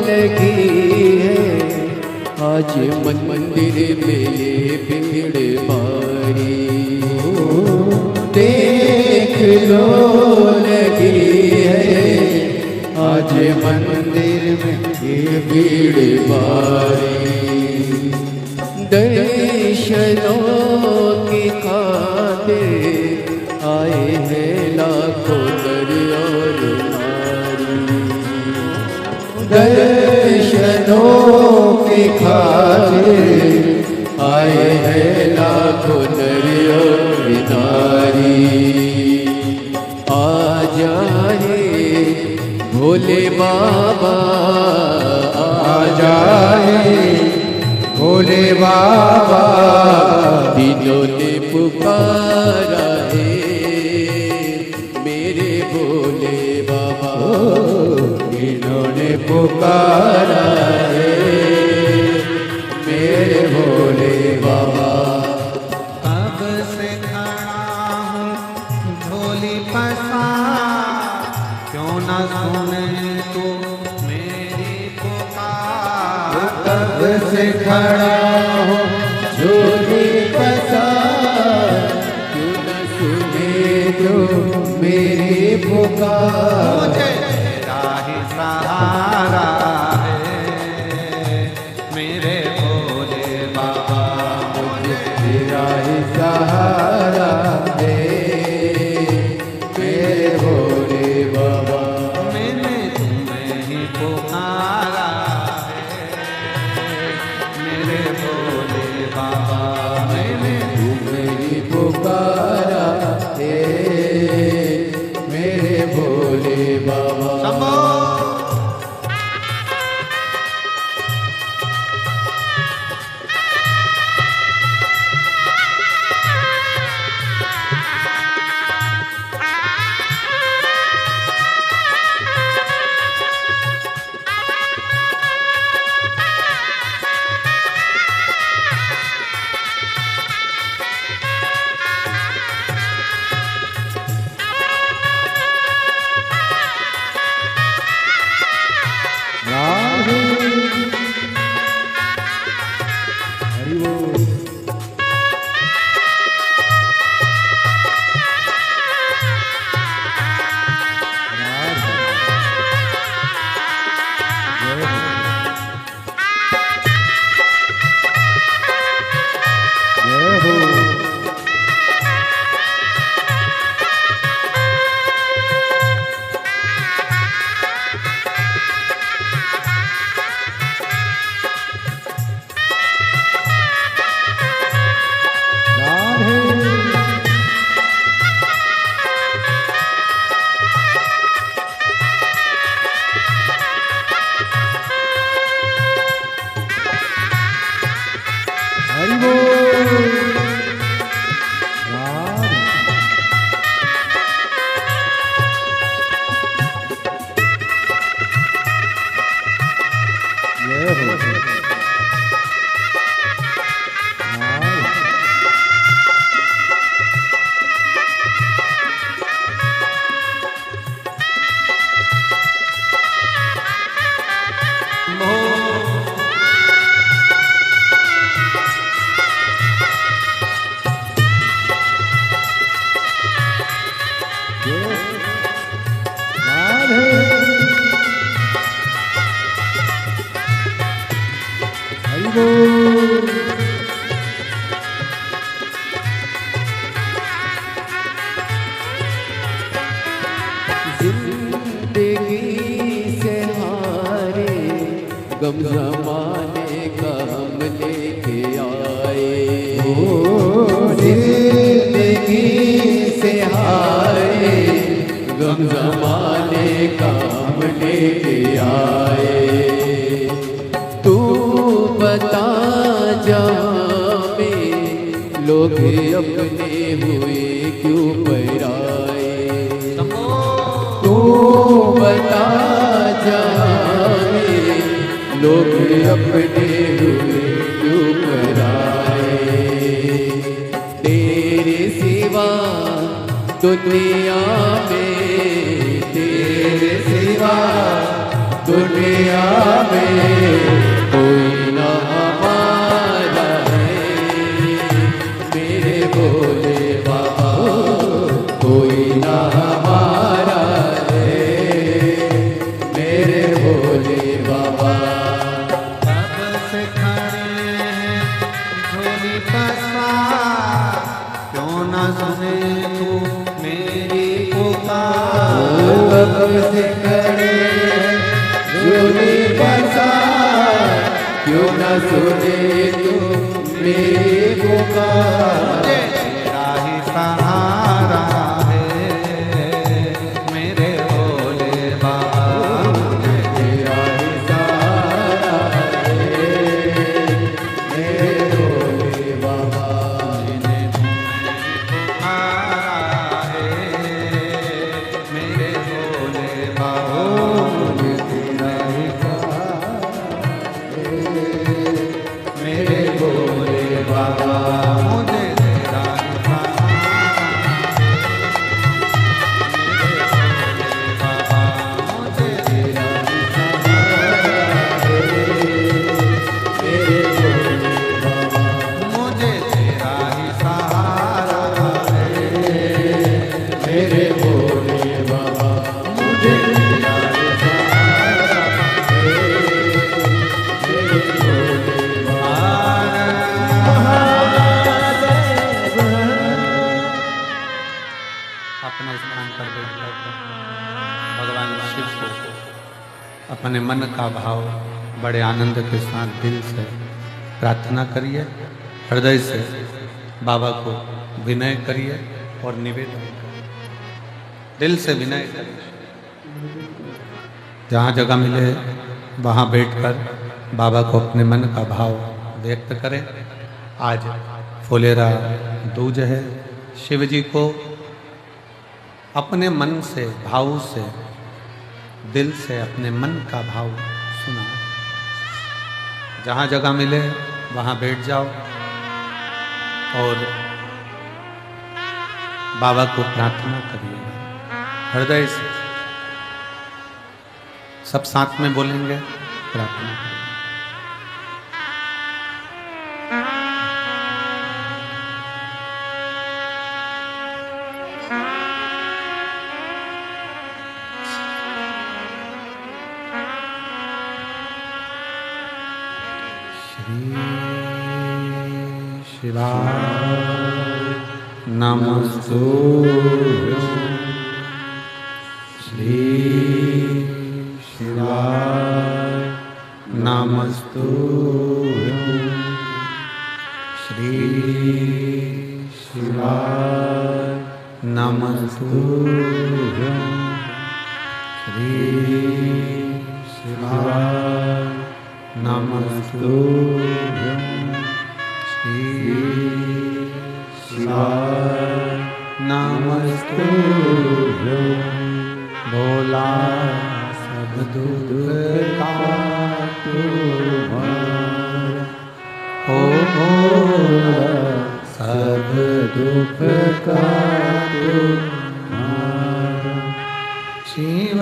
Speaker 2: लगी है आज मंदिर में ये भीड़ मारी देख लो लगी है आज मंदिर में ये भीड़ मारी दर्शनों की खातिर आए हैं लाखों नर और नारी दर्शनों की खातिर आए हैं लाखों नर और नारी आ जाए भोले बाबा आ जाए भोले बाबा दिनों ने पुकारा है मेरे भोले बाबा दिनों ने पुकारा है मेरे भोले बाबा
Speaker 1: कब से खड़ा हूँ झोली पसार क्यों न सुने तू मेरी पुकार
Speaker 2: कब से खड़ा हो झोली पसार क्यों न सुने जो मेरी पुकार
Speaker 1: मुझे तेरा ही सहारा है मेरे भोले बाबा
Speaker 2: मुझे तेरा ही सहारा है मेरे भोले बाबा
Speaker 1: मैंने तुम्हें ही पुकारा है मेरे भोले बाबा मैंने
Speaker 2: तुम्हें ही पुकारा है मेरे भोले बाबा
Speaker 1: शंभो
Speaker 2: गम जमाने का हम लेके आए। जिंदगी से हारे गम जमाने का हम लेके आए। तू बता जहाँ में लोग अपने हुए क्यों पराए। तू बता जहाँ में लोग अपने हुए क्यों पराए। तेरे सिवा दुनिया में, तेरे सिवा दुनिया में कोई ना हमारा है। मेरे भोले बाबा कोई ना हमारा है। मेरे भोले बाबा
Speaker 1: कब से खड़े हैं झोली पसार, क्यों ना सुने तू मेरी पुकार।
Speaker 2: कब से खड़े झोली पसार, क्यों ना सुने तू मेरी पुकार।
Speaker 1: तेरा ही सहारा है मेरे भोले बाबा,
Speaker 2: तेरा ही सहारा है मेरे भोले बाबा।
Speaker 1: सहारा है मेरे भोले बाबा,
Speaker 2: तेरा ही
Speaker 1: मेरे भोले बाबा, मुझे तेरा ही सहारा बाबा, मुझे तेरा ही
Speaker 2: मेरे भोले बाबा।
Speaker 1: मुझे तेरा ही सहारा है
Speaker 2: मेरे भोले बाबा मुझे तेरा ही सहारा है। मेरे भोले
Speaker 1: अपने स्थान पर बैठकर भगवान शिव को अपने मन का भाव बड़े आनंद के साथ दिल से प्रार्थना करिए, हृदय से बाबा को विनय करिए और निवेदन करिए। दिल से विनय करिए, जहाँ जगह मिले वहाँ बैठकर बाबा को अपने मन का भाव व्यक्त करें। आज फुलेरा दूज है। शिव जी को अपने मन से, भाव से, दिल से अपने मन का भाव सुना। जहाँ जगह मिले वहाँ बैठ जाओ और बाबा को प्रार्थना करिए हृदय से। सब साथ में बोलेंगे, प्रार्थना करेंगे। शिवाय नमस्तुभ्यं, श्री शिवाय नमस्तुभ्यं, श्री शिवाय नमस्तुभ्यं, श्री शिवाय नमस्तुभ्यं, श्री शिवाय नमस्तुभ्यं। भोला सब दुख का तुम्हारा, ओ भोला सब दुख का तुम्हारा। शिव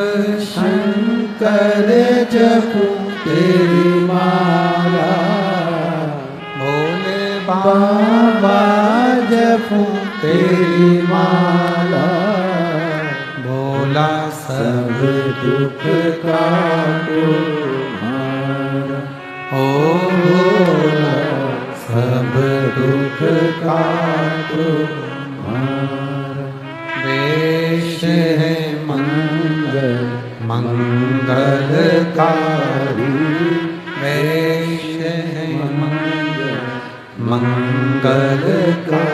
Speaker 1: शंकर जपू तेरी माला, भोले बाबा जपू तेरी माला। भोला सब दुख का तुम्हारा, ओ भोला सब दुख का तुम्हारा। वेश है मंगल मंगलकारी,
Speaker 2: मंगलकारी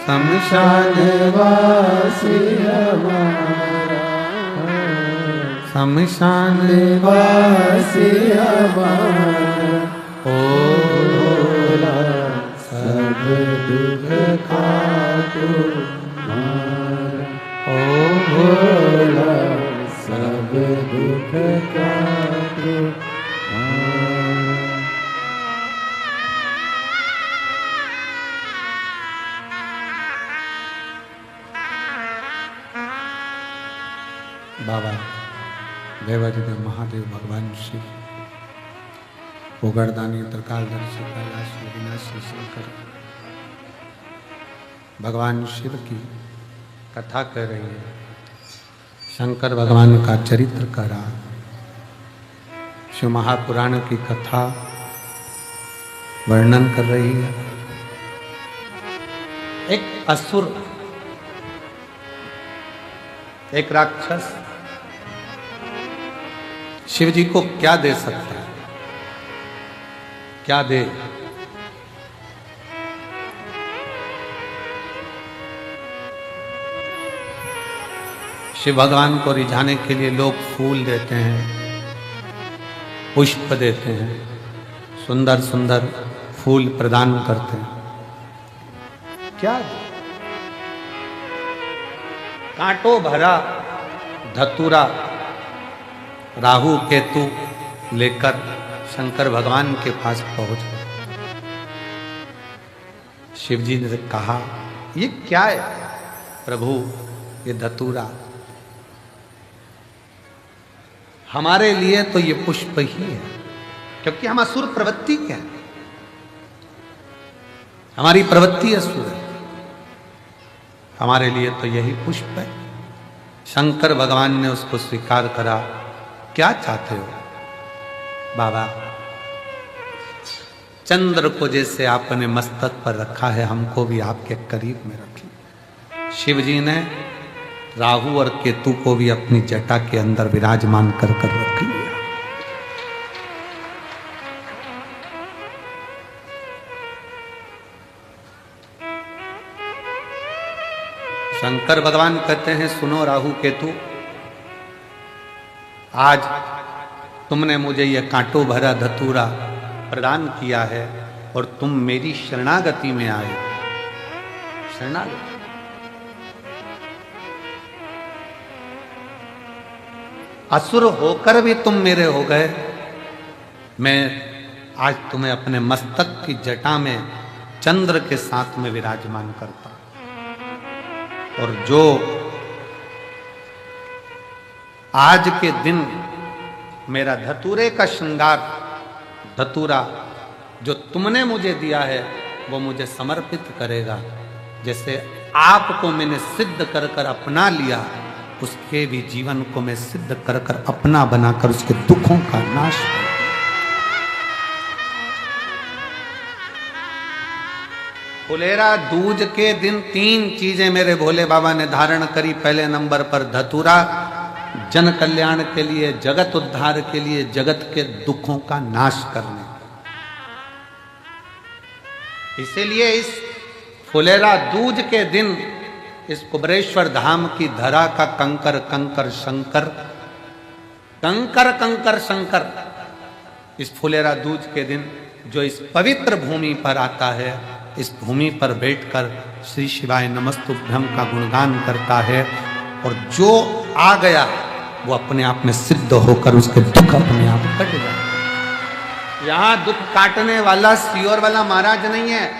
Speaker 1: शमशान
Speaker 2: वासी हमारा,
Speaker 1: शमशान
Speaker 2: वासी हमारा,
Speaker 1: ओ
Speaker 2: भोला सब दुख काटो मारा,
Speaker 1: ओ
Speaker 2: भोला सब दुख काटो मारा।
Speaker 1: बाबा देवाधिदेव महादेव भगवान शिव उगरदानी त्रिकालदर्शी कैलाश विनाशी शंकर भगवान शिव की कथा कर रही है। शंकर भगवान का चरित्र करा, शिव महापुराण की कथा वर्णन कर रही है। एक असुर, एक राक्षस शिव जी को क्या दे सकता है? क्या दे? शिव भगवान को रिझाने के लिए लोग फूल देते हैं, पुष्प देते हैं, सुंदर सुंदर फूल प्रदान करते हैं। क्या दे? कांटों भरा धतूरा राहु केतु लेकर शंकर भगवान के पास पहुंच गए। शिव जी ने कहा, ये क्या है प्रभु? ये धतूरा हमारे लिए तो ये पुष्प ही है, क्योंकि हम असुर प्रवृत्ति के हैं, हमारी प्रवृत्ति असुर है, हमारे लिए तो यही पुष्प है। शंकर भगवान ने उसको स्वीकार करा। क्या चाहते हो बाबा? चंद्र को जैसे आपने मस्तक पर रखा है, हमको भी आपके करीब में रखिए। शिव जी ने राहु और केतु को भी अपनी जटा के अंदर विराजमान कर कर रख लिया। शंकर भगवान कहते हैं, सुनो राहु केतु, आज तुमने मुझे यह कांटों भरा धतूरा प्रदान किया है और तुम मेरी शरणागति में आए। शरणागति असुर होकर भी तुम मेरे हो गए। मैं आज तुम्हें अपने मस्तक की जटा में चंद्र के साथ में विराजमान करता हूं, और जो आज के दिन मेरा धतूरे का श्रृंगार, धतूरा जो तुमने मुझे दिया है, वो मुझे समर्पित करेगा। जैसे आपको मैंने सिद्ध कर कर अपना लिया, उसके भी जीवन को मैं सिद्ध कर कर अपना बनाकर उसके दुखों का नाश करूं। फुलेरा दूज के दिन 3 चीजें मेरे भोले बाबा ने धारण करी। पहले नंबर पर धतूरा, जन कल्याण के लिए, जगत उद्धार के लिए, जगत के दुखों का नाश करने। इसीलिए इस फुलेरा दूज के दिन इस कुबरेश्वर धाम की धरा का कंकर कंकर शंकर, कंकर कंकर शंकर, इस फुलेरा दूज के दिन जो इस पवित्र भूमि पर आता है, इस भूमि पर बैठकर श्री शिवाय नमस्तुभ्यं का गुणगान करता है, और जो आ गया वो अपने आप में सिद्ध होकर उसके दुख अपने आप कट जाए। यहां दुख काटने वाला सियोर वाला महाराज नहीं है।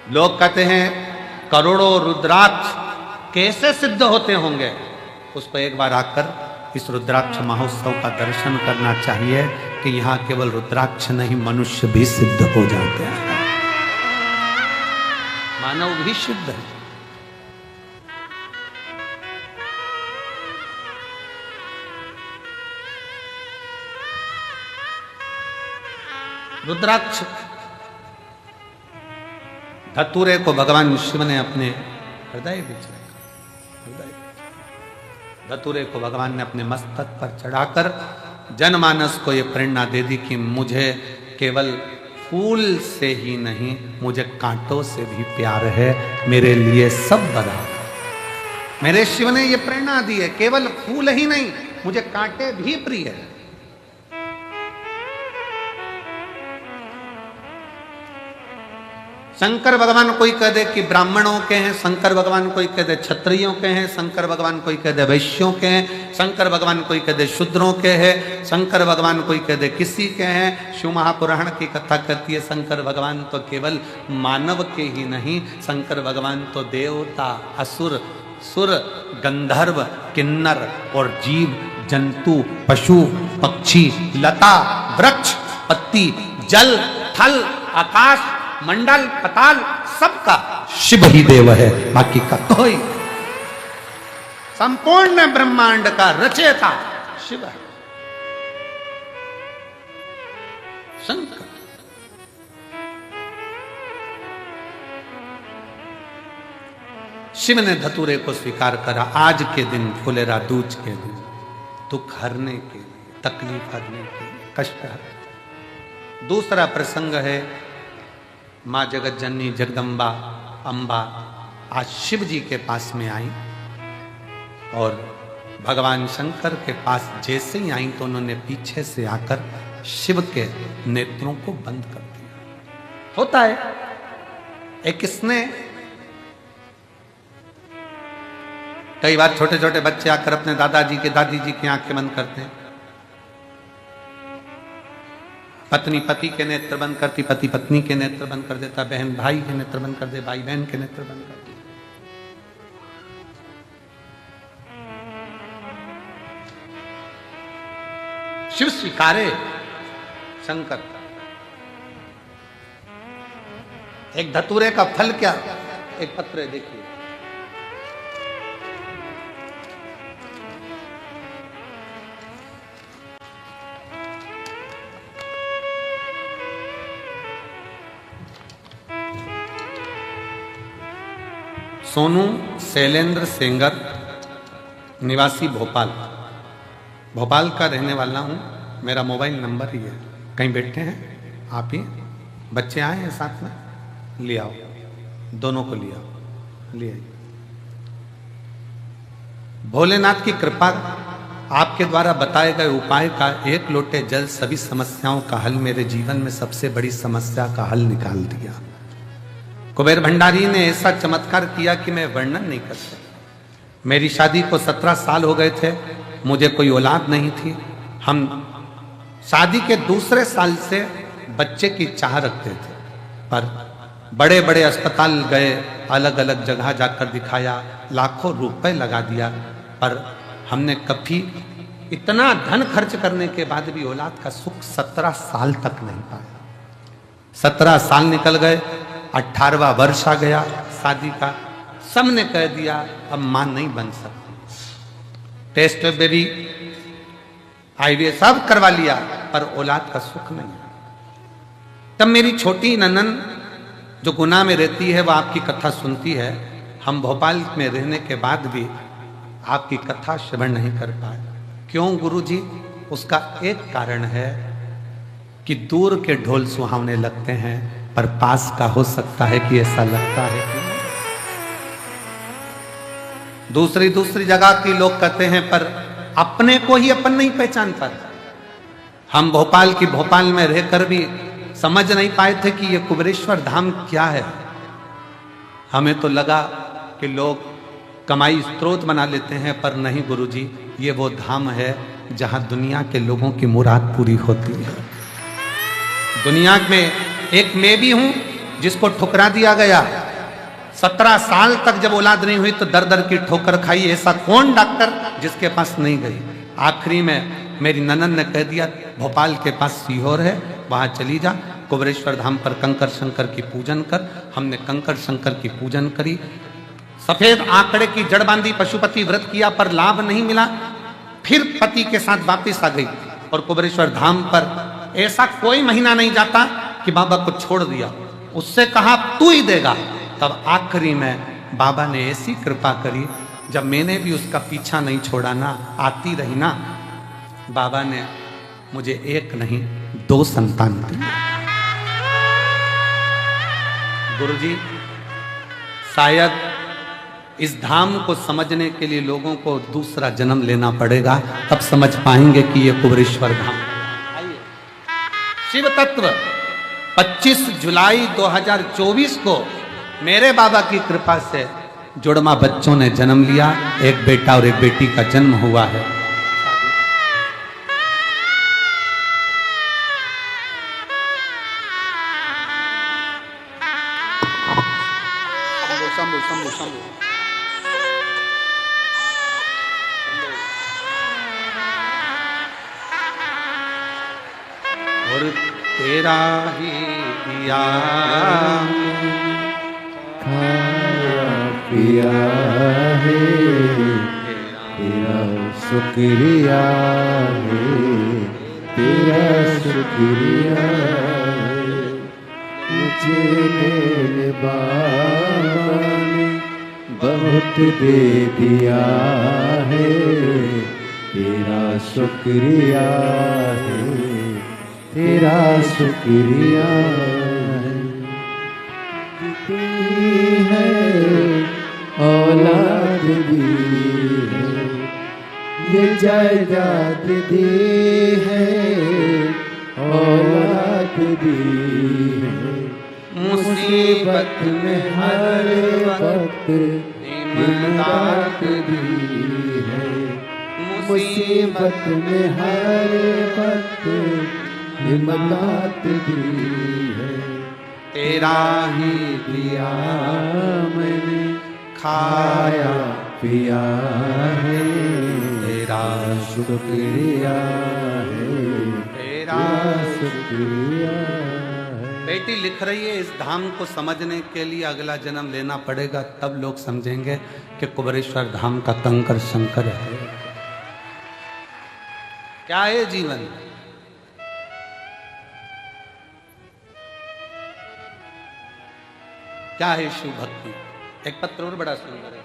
Speaker 1: लोग कहते हैं करोड़ों रुद्राक्ष कैसे सिद्ध होते होंगे? उसको एक बार आकर इस रुद्राक्ष महोत्सव का दर्शन करना चाहिए कि यहाँ केवल रुद्राक्ष नहीं, मनुष्य भी सिद्ध हो जाते हैं, मानव भी सिद्ध है। रुद्राक्ष धतूरे को भगवान शिव ने अपने हृदय बीच रखा। धतूरे को भगवान ने अपने मस्तक पर चढ़ाकर जनमानस को यह प्रेरणा दे दी कि मुझे केवल फूल से ही नहीं, मुझे कांटों से भी प्यार है, मेरे लिए सब बराबर। मेरे शिव ने यह प्रेरणा दी है, केवल फूल ही नहीं, मुझे कांटे भी प्रिय है। शंकर भगवान कोई कह दे कि ब्राह्मणों के हैं, शंकर भगवान कोई कह दे क्षत्रियों के हैं, शंकर भगवान कोई कह दे वैश्यों के हैं, शंकर भगवान कोई कह दे शूद्रों के हैं, शंकर भगवान कोई कह दे किसी के हैं। शिव महापुराण की कथा कहती है शंकर भगवान तो केवल मानव के ही नहीं, शंकर भगवान तो देवता, असुर, सुर, गंधर्व, किन्नर और जीव जंतु, पशु, पक्षी, लता, वृक्ष, पत्ती, जल, थल, आकाश, मंडल, पताल, सबका शिव ही देव है, बाकी का कोई। संपूर्ण ब्रह्मांड का रचयिता शिव है, शंकर। शिव ने धतूरे को स्वीकार करा। आज के दिन फुलेरा दूज के दिन, दुख हरने के लिए, तकलीफ हरने के लिए, कष्ट हरने। दूसरा प्रसंग है माँ जगत जननी जगदम्बा अम्बा आज शिव जी के पास में आई और भगवान शंकर के पास जैसे ही आई तो उन्होंने पीछे से आकर शिव के नेत्रों को बंद कर दिया। होता है एक स्नेह। कई बार छोटे छोटे बच्चे आकर अपने दादाजी के दादी जी की आंखें बंद करते हैं, पत्नी पति के नेत्र बंद करती, पति पत्नी के नेत्र बंद कर देता, बहन भाई के नेत्र बंद कर दे, भाई बहन के नेत्र बंद कर दे। शिव स्वीकारे शंकर। एक धतूरे का फल क्या, एक पत्र देखिए, सोनू शैलेंद्र सेंगर, निवासी भोपाल, भोपाल का रहने वाला हूँ। मेरा मोबाइल नंबर ही है। कहीं बैठे हैं आप ही, बच्चे आए हैं साथ में, ले आओ, दोनों को ले आओ, ले आइए। भोलेनाथ की कृपा, आपके द्वारा बताए गए उपाय का एक लोटे जल सभी समस्याओं का हल, मेरे जीवन में सबसे बड़ी समस्या का हल निकाल दिया। कुबेर भंडारी ने ऐसा चमत्कार किया कि मैं वर्णन नहीं कर सकता। मेरी शादी को 17 साल हो गए थे, मुझे कोई औलाद नहीं थी। हम शादी के दूसरे साल से बच्चे की चाह रखते थे, पर बड़े बड़े अस्पताल गए, अलग अलग जगह जाकर दिखाया, लाखों रुपए लगा दिया, पर हमने कभी इतना धन खर्च करने के बाद भी औलाद का सुख 17 साल तक नहीं पाया। 17 साल निकल गए, 18वां वर्ष आ गया शादी का, सबने कह दिया अब मां नहीं बन सकती। टेस्ट बेबी, आईवीएफ सब करवा लिया, पर औलाद का सुख नहीं। तब मेरी छोटी ननन जो गुना में रहती है, वह आपकी कथा सुनती है। हम भोपाल में रहने के बाद भी आपकी कथा श्रवण नहीं कर पाए। क्यों गुरुजी? उसका एक कारण है कि दूर के ढोल सुहावने लगते हैं, पर पास का हो सकता है कि ऐसा लगता है कि दूसरी जगह के लोग कहते हैं, पर अपने को ही अपन नहीं पहचान पाते। हम भोपाल में रहकर भी समझ नहीं पाए थे कि ये कुबेरेश्वर धाम क्या है। हमें तो लगा कि लोग कमाई स्रोत बना लेते हैं, पर नहीं गुरुजी, ये वो धाम है जहां दुनिया के लोगों की मुराद पूरी होती है। दुनिया में एक मैं भी हूं जिसको ठुकरा दिया गया। 17 साल तक जब औलाद नहीं हुई तो दर दर की ठोकर खाई। ऐसा कौन डॉक्टर जिसके पास नहीं गई? आखिरी में मेरी ननन ने कह दिया, भोपाल के पास सीहोर है, वहां चली जा, कुबेरेश्वर धाम पर कंकर शंकर की पूजन कर। हमने कंकर शंकर की पूजन करी, सफेद आंकड़े की जड़ बांधी, पशुपति व्रत किया, पर लाभ नहीं मिला। फिर पति के साथ वापिस आ गई और कुबेरेश्वर धाम पर ऐसा कोई महीना नहीं जाता कि बाबा को छोड़ दिया। उससे कहा तू ही देगा। तब आखिरी में बाबा ने ऐसी कृपा करी, जब मैंने भी उसका पीछा नहीं छोड़ा ना, आती रही ना, बाबा ने मुझे एक नहीं 2 संतान दिए। गुरुजी, शायद इस धाम को समझने के लिए लोगों को दूसरा जन्म लेना पड़ेगा, तब समझ पाएंगे कि ये कुबेरेश्वर धाम। आइए, शिव तत्व 25 जुलाई 2024 को मेरे बाबा की कृपा से जुड़वा बच्चों ने जन्म लिया। एक बेटा और एक बेटी का जन्म हुआ है। शंभु शंभु शंभु। और तेरा ही दिया
Speaker 2: खाया पिया है, तेरा शुक्रिया है, तेरा शुक्रिया है। मुझे मेरे बाबा ने बहुत दे दिया है, तेरा शुक्रिया है, तेरा शुक्रिया है। दी है औलाद दी है, ये जायदाद दी है, औलाद दी है। मुसीबत में हर वक्त इमदाद दी है, मुसीबत में हर वक्त इमदाद दी है।
Speaker 1: तेरा ही
Speaker 2: दिया मैंने खाया पिया है,
Speaker 1: तेरा
Speaker 2: शुक्रिया है,
Speaker 1: तेरा
Speaker 2: शुक्रिया है।
Speaker 1: बेटी लिख रही है, इस धाम को समझने के लिए अगला जन्म लेना पड़ेगा, तब लोग समझेंगे कि कुबेरेश्वर धाम का कंकर शंकर है। क्या है जीवन? क्या है शिव भक्ति? एक पत्र और बड़ा सुंदर है।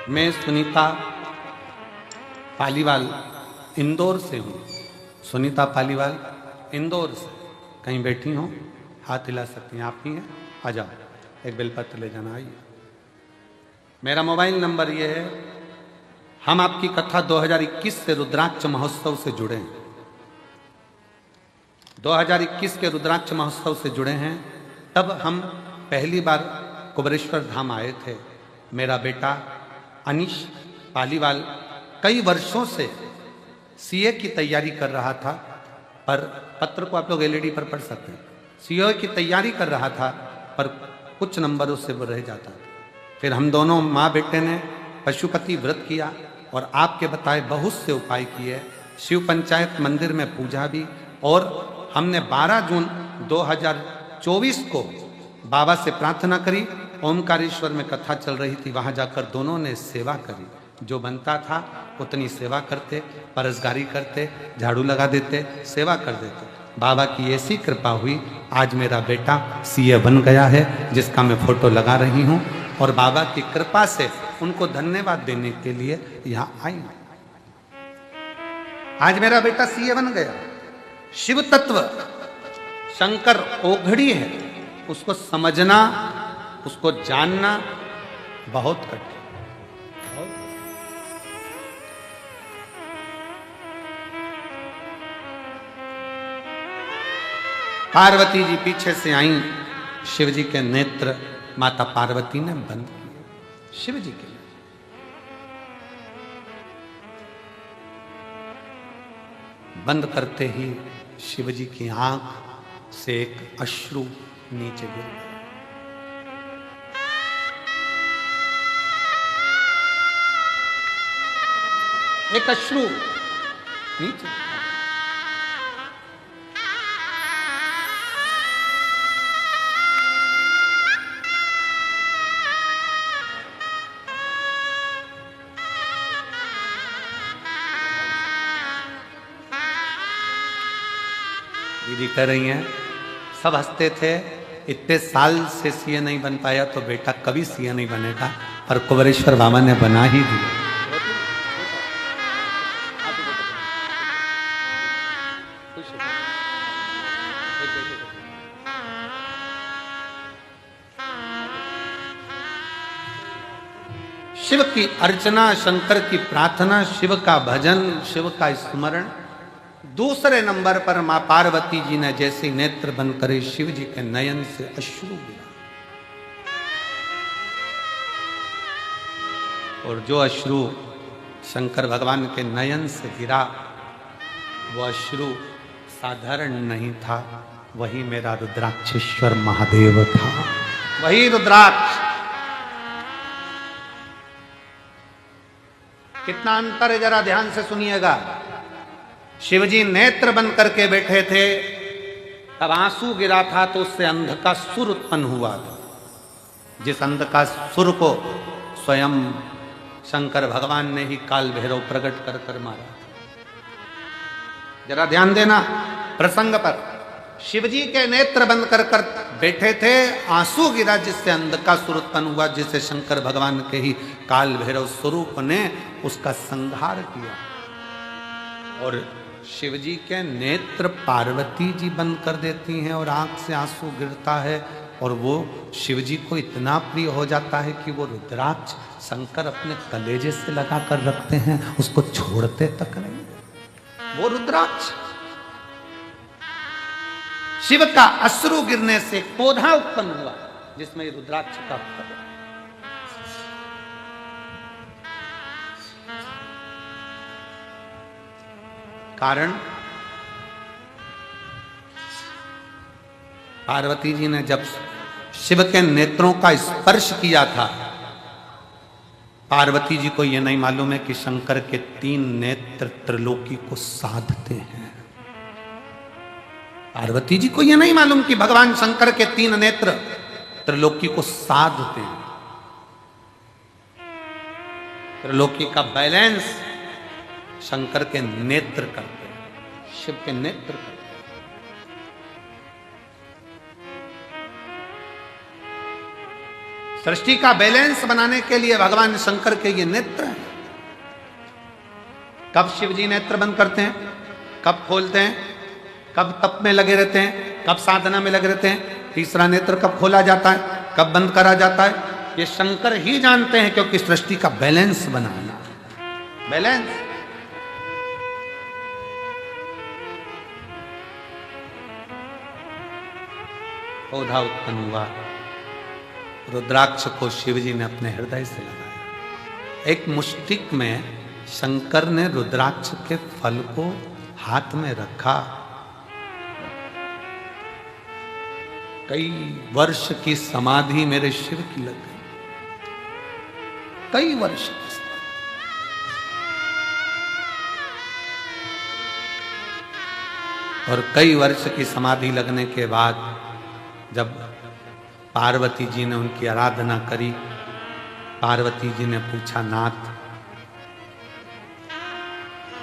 Speaker 1: मैं सुनीता पालीवाल इंदौर से हूँ। सुनीता पालीवाल इंदौर से कहीं बैठी हो, हाथ हिला सकती हैं, आप ही हैं, आ जाओ, एक बेलपत्र ले जाना। आइए, मेरा मोबाइल नंबर ये है। हम आपकी कथा 2021 से रुद्राक्ष महोत्सव से जुड़े हैं। 2021 के रुद्राक्ष महोत्सव से जुड़े हैं। तब हम पहली बार कुबेरेश्वर धाम आए थे। मेरा बेटा अनीश पालीवाल कई वर्षों से सीए की तैयारी कर रहा था, पर पत्र को आप लोग एलईडी पर पढ़ सकते हैं। सीए की तैयारी कर रहा था, पर कुछ नंबरों से वो रह जाता था। फिर हम दोनों माँ बेटे ने पशुपति व्रत किया और आपके बताए बहुत से उपाय किए। शिव पंचायत मंदिर में पूजा भी, और हमने 12 जून 2024 को बाबा से प्रार्थना करी। ओमकारेश्वर में कथा चल रही थी, वहाँ जाकर दोनों ने सेवा करी। जो बनता था उतनी सेवा करते, परसगारी करते, झाड़ू लगा देते, सेवा कर देते। बाबा की ऐसी कृपा हुई, आज मेरा बेटा सीए बन गया है, जिसका मैं फोटो लगा रही हूँ। और बाबा की कृपा से उनको धन्यवाद देने के लिए यहाँ आई। आज मेरा बेटा सीए बन गया। शिव तत्व शंकर ओघड़ी है, उसको समझना, उसको जानना बहुत कठिन। पार्वती जी पीछे से आई, शिव जी के नेत्र माता पार्वती ने बंद किए शिव जी के लिए। बंद करते ही शिव जी की आंख से एक अश्रु नीचे गिर गया। एक अश्रु नीचे। दीदी कह रही हैं सब हंसते थे, इतने साल से सीए नहीं बन पाया तो बेटा कभी सीए नहीं बनेगा, पर कुबरेश्वर बाबा ने बना ही दिया। शिव की अर्चना, शंकर की प्रार्थना, शिव का भजन, शिव का स्मरण। दूसरे नंबर पर मां पार्वती जी ने जैसे नेत्र बंद करे शिव जी के नयन से अश्रु गिरा, और जो अश्रु शंकर भगवान के नयन से गिरा वो अश्रु साधारण नहीं था, वही मेरा रुद्राक्षेश्वर महादेव था, वही रुद्राक्ष। कितना अंतर है जरा ध्यान से सुनिएगा। शिवजी नेत्र बंद करके बैठे थे, तब आंसू गिरा था तो उससे अंध का सुर उत्पन्न हुआ था, जिस अंध का सुर को स्वयं शंकर भगवान ने ही काल भैरव प्रकट कर कर मारा। जरा ध्यान देना प्रसंग पर। शिवजी के नेत्र बंद कर कर बैठे थे, आंसू गिरा जिससे अंध का सुर उत्पन्न हुआ, जिसे शंकर भगवान के ही काल भैरव स्वरूप ने उसका संहार किया। और शिवजी के नेत्र पार्वती जी बंद कर देती हैं और आंख से आंसू गिरता है, और वो शिवजी को इतना प्रिय हो जाता है कि वो रुद्राक्ष शंकर अपने कलेजे से लगा कर रखते हैं, उसको छोड़ते तक नहीं। वो रुद्राक्ष शिव का अश्रु गिरने से पौधा उत्पन्न हुआ जिसमें रुद्राक्ष का फल है। कारण पार्वती जी ने जब शिव के नेत्रों का स्पर्श किया था, पार्वती जी को यह नहीं मालूम है कि शंकर के 3 नेत्र त्रिलोकी को साधते हैं। पार्वती जी को यह नहीं मालूम कि भगवान शंकर के 3 नेत्र त्रिलोकी को साधते हैं। त्रिलोकी का बैलेंस शंकर के नेत्र करते हैं, शिव के नेत्र करते हैं। सृष्टि का बैलेंस बनाने के लिए भगवान शंकर के ये नेत्र हैं। कब शिव जी नेत्र बंद करते हैं, कब खोलते हैं, कब तप में लगे रहते हैं, कब साधना में लगे रहते हैं, तीसरा नेत्र कब खोला जाता है, कब बंद करा जाता है, ये शंकर ही जानते हैं, क्योंकि सृष्टि का बैलेंस बनाना। बैलेंस पौधा उत्पन्न हुआ, रुद्राक्ष को शिवजी ने अपने हृदय से लगाया। एक मुष्टिक में शंकर ने रुद्राक्ष के फल को हाथ में रखा। कई वर्ष की समाधि मेरे शिव की लग गई, कई वर्ष की समाधि। और कई वर्ष की समाधि लगने के बाद जब पार्वती जी ने उनकी आराधना करी, पार्वती जी ने पूछा, नाथ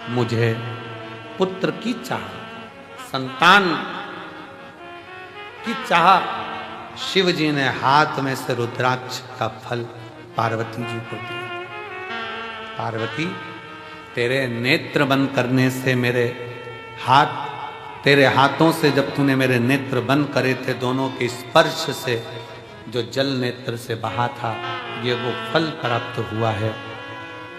Speaker 1: मुझे पुत्र की चाह, संतान की चाह। शिव जी ने हाथ में से रुद्राक्ष का फल पार्वती जी को दिया। पार्वती, तेरे नेत्र बंद करने से मेरे हाथ, तेरे हाथों से जब तूने मेरे नेत्र बंद करे थे, दोनों के स्पर्श से जो जल नेत्र से बहा था, ये वो फल प्राप्त हुआ है।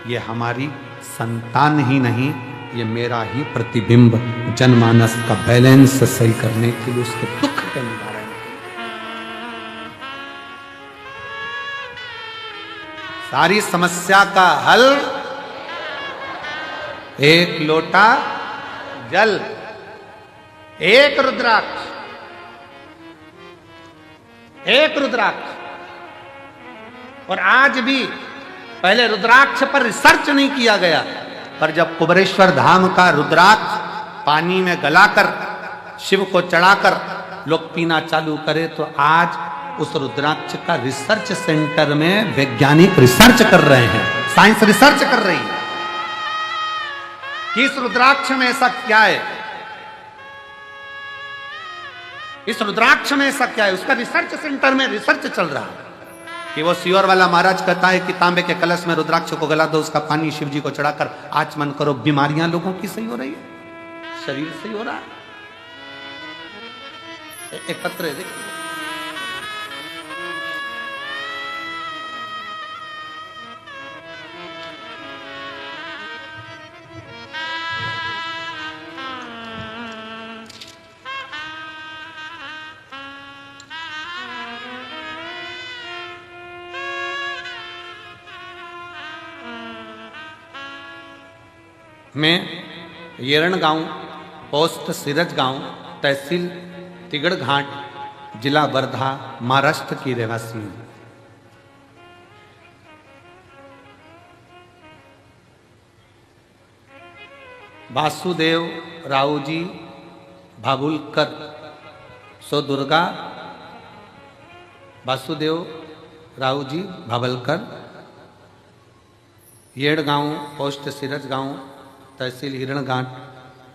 Speaker 1: ये हमारी संतान ही नहीं, ये मेरा ही प्रतिबिंब जनमानस का बैलेंस सही करने के लिए, उसके दुख के निवारण के लिए। सारी समस्या का हल एक लोटा जल, एक रुद्राक्ष, एक रुद्राक्ष। और आज भी पहले रुद्राक्ष पर रिसर्च नहीं किया गया, पर जब कुबरेश्वर धाम का रुद्राक्ष पानी में गलाकर शिव को चढ़ाकर लोग पीना चालू करे, तो आज उस रुद्राक्ष का रिसर्च सेंटर में वैज्ञानिक रिसर्च कर रहे हैं, साइंस रिसर्च कर रही है कि इस रुद्राक्ष में ऐसा क्या है इस रुद्राक्ष में ऐसा क्या है? उसका रिसर्च सेंटर में रिसर्च चल रहा है कि वो सियोर वाला महाराज कहता है कि तांबे के कलश में रुद्राक्ष को गला दो, उसका पानी शिव जी को चढ़ाकर आचमन करो, बीमारियां लोगों की सही हो रही है, शरीर सही हो रहा है। एक पत्र है, देखिए। मैं येरण गांव, पोस्ट सिरज गांव, तहसील तिगड़ घाट, जिला वर्धा, महाराष्ट्र की रहवासी हूं। वासुदेव रावजी भाबुलकर, सो दुर्गा वासुदेव रावजी भाबलकर, येड़गांव, पोस्ट सिरज गांव, तहसील हिरणघाट,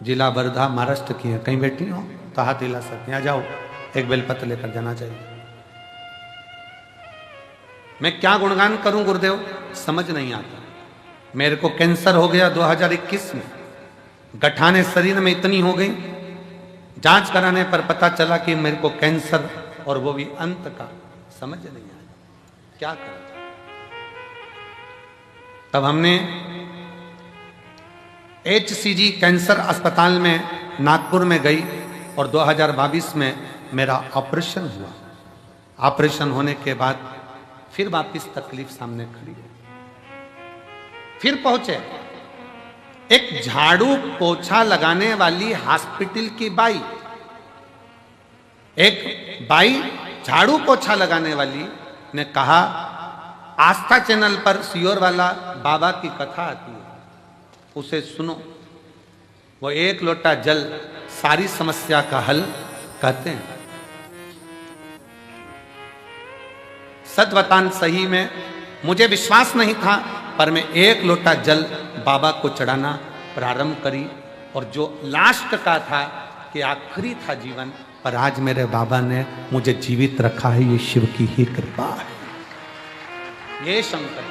Speaker 1: जिला वर्धा, महाराष्ट्र की है। कहीं बैठी हो तो हाथ हिला सकते हैं, आ जाओ, एक बेलपत्र लेकर जाना चाहिए। मैं क्या गुणगान करूं गुरुदेव, समझ नहीं आता। मेरे को कैंसर हो गया 2021 में, गठाने शरीर में इतनी हो गई, जांच कराने पर पता चला कि मेरे को कैंसर, और वो भी अंत का। समझ नहीं आया क्या करें। तब हमने HCG कैंसर अस्पताल में नागपुर में गई और 2022 में मेरा ऑपरेशन हुआ। ऑपरेशन होने के बाद फिर वापिस तकलीफ सामने खड़ी है। फिर पहुंचे एक झाड़ू पोछा लगाने वाली हॉस्पिटल की बाई, एक बाई झाड़ू पोछा लगाने वाली ने कहा, आस्था चैनल पर सियोर वाला बाबा की कथा आती है, उसे सुनो। वो एक लोटा जल सारी समस्या का हल कहते हैं। सतवतान सही में मुझे विश्वास नहीं था, पर मैं एक लोटा जल बाबा को चढ़ाना प्रारंभ करी, और जो लास्ट का था कि आखिरी था जीवन, पर आज मेरे बाबा ने मुझे जीवित रखा है। ये शिव की ही कृपा है, ये शंकर।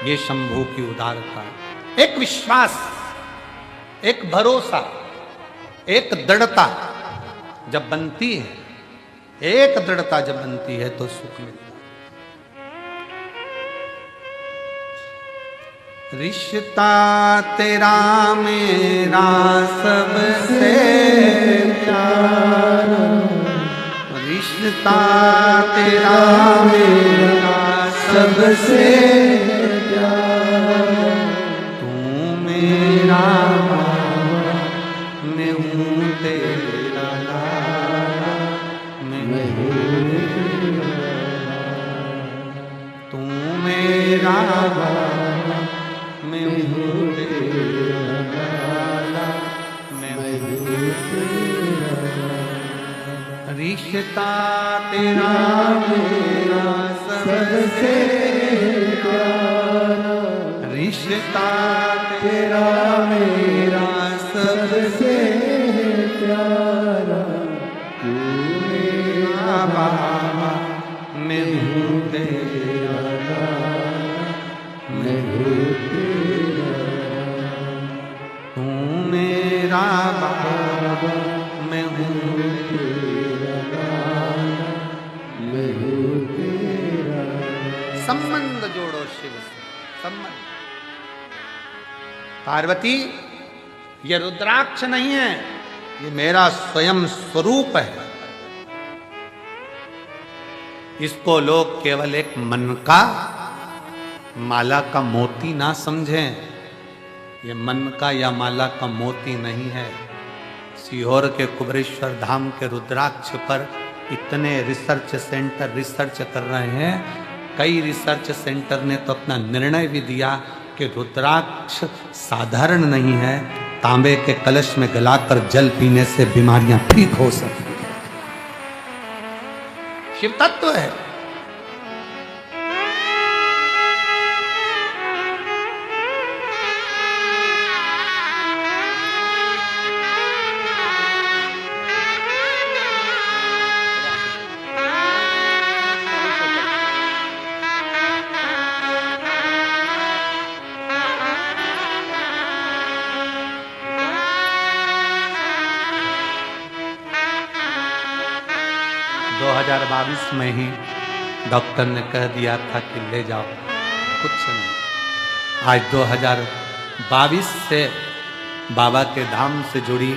Speaker 1: ये शंभू की उदारता, एक विश्वास, एक भरोसा, एक दृढ़ता जब बनती है, एक दृढ़ता जब बनती है तो सुख मिलता है। रिश्ता तेरा मेरा सबसे प्यारा, रिश्ता तेरा मेरा सबसे प्यारा, तू मेरा बाबा, मैं हूँ तेरा लाला, मैं हूँ तू मेरा बाबा, मैं हूँ तेरा लाला, मैं हूँ तेरा। रिश्ता तेरा मेरा सबसे प्यारा, रिश्ता तेरा मेरा सबसे प्यारा, तू मेरा बाबा, मैं हूँ तेरा लाला, मैं हूँ तेरा। तू मेरा बाबा, मैं हूँ तेरा लाला, मैं हूँ तेरा। संबंध जोड़ो शिव से, संबंध। पार्वती, ये रुद्राक्ष नहीं है, ये मेरा स्वयं स्वरूप है। इसको लोग केवल एक मन का, माला का मोती ना समझें। ये मन का या माला का मोती नहीं है। सीहोर के कुबरेश्वर धाम के रुद्राक्ष पर इतने रिसर्च सेंटर रिसर्च कर रहे हैं। कई रिसर्च सेंटर ने तो अपना निर्णय भी दिया कि रुद्राक्ष साधारण नहीं है, तांबे के कलश में गलाकर जल पीने से बीमारियां ठीक हो सकती हैं। शिव तत्व है। 2022 में ही डॉक्टर ने कह दिया था कि ले जाओ, कुछ नहीं। आज 2022 से बाबा के धाम से जुड़ी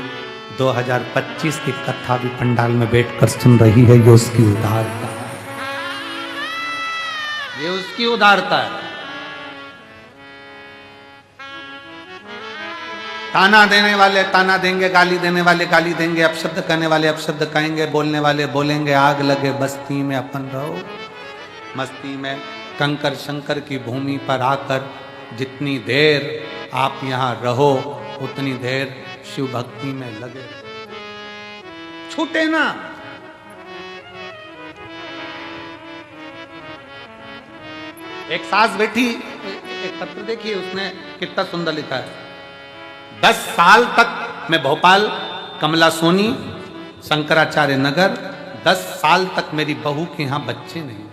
Speaker 1: 2025 की कथा भी पंडाल में बैठकर सुन रही है। ये उसकी उदारता है, ये उसकी उदारता है। ताना देने वाले ताना देंगे, गाली देने वाले गाली देंगे, अपशब्द कहने वाले अपशब्द कहेंगे, बोलने वाले बोलेंगे। आग लगे बस्ती में अपन रहो मस्ती में। कंकर शंकर की भूमि पर आकर जितनी देर आप यहां रहो उतनी देर शिव भक्ति में लगे, छूटे ना। एक सास बैठी, एक पत्र देखिए उसने कितना सुंदर लिखा है। 10 साल तक मैं भोपाल कमला सोनी शंकराचार्य नगर, 10 साल तक मेरी बहू के यहां बच्चे नहीं।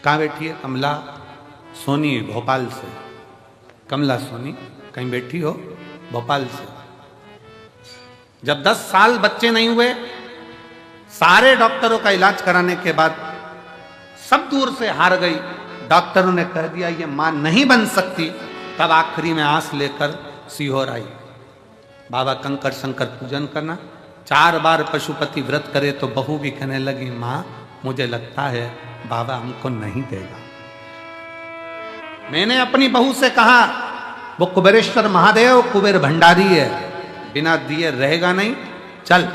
Speaker 1: कहां बैठी है? कमला सोनी भोपाल से। कमला सोनी कहीं बैठी हो भोपाल से। जब 10 साल बच्चे नहीं हुए, सारे डॉक्टरों का इलाज कराने के बाद सब दूर से हार गई। डॉक्टरों ने कह दिया ये मां नहीं बन सकती। तब आखिरी में आस लेकर सीहोर आई। बाबा कंकर शंकर पूजन करना। 4 बार पशुपति व्रत करे तो बहू भी कहने लगी मां मुझे लगता है बाबा हमको नहीं देगा। मैंने अपनी बहू से कहा वो कुबेरेश्वर महादेव कुबेर भंडारी है, बिना दिए रहेगा नहीं, चल।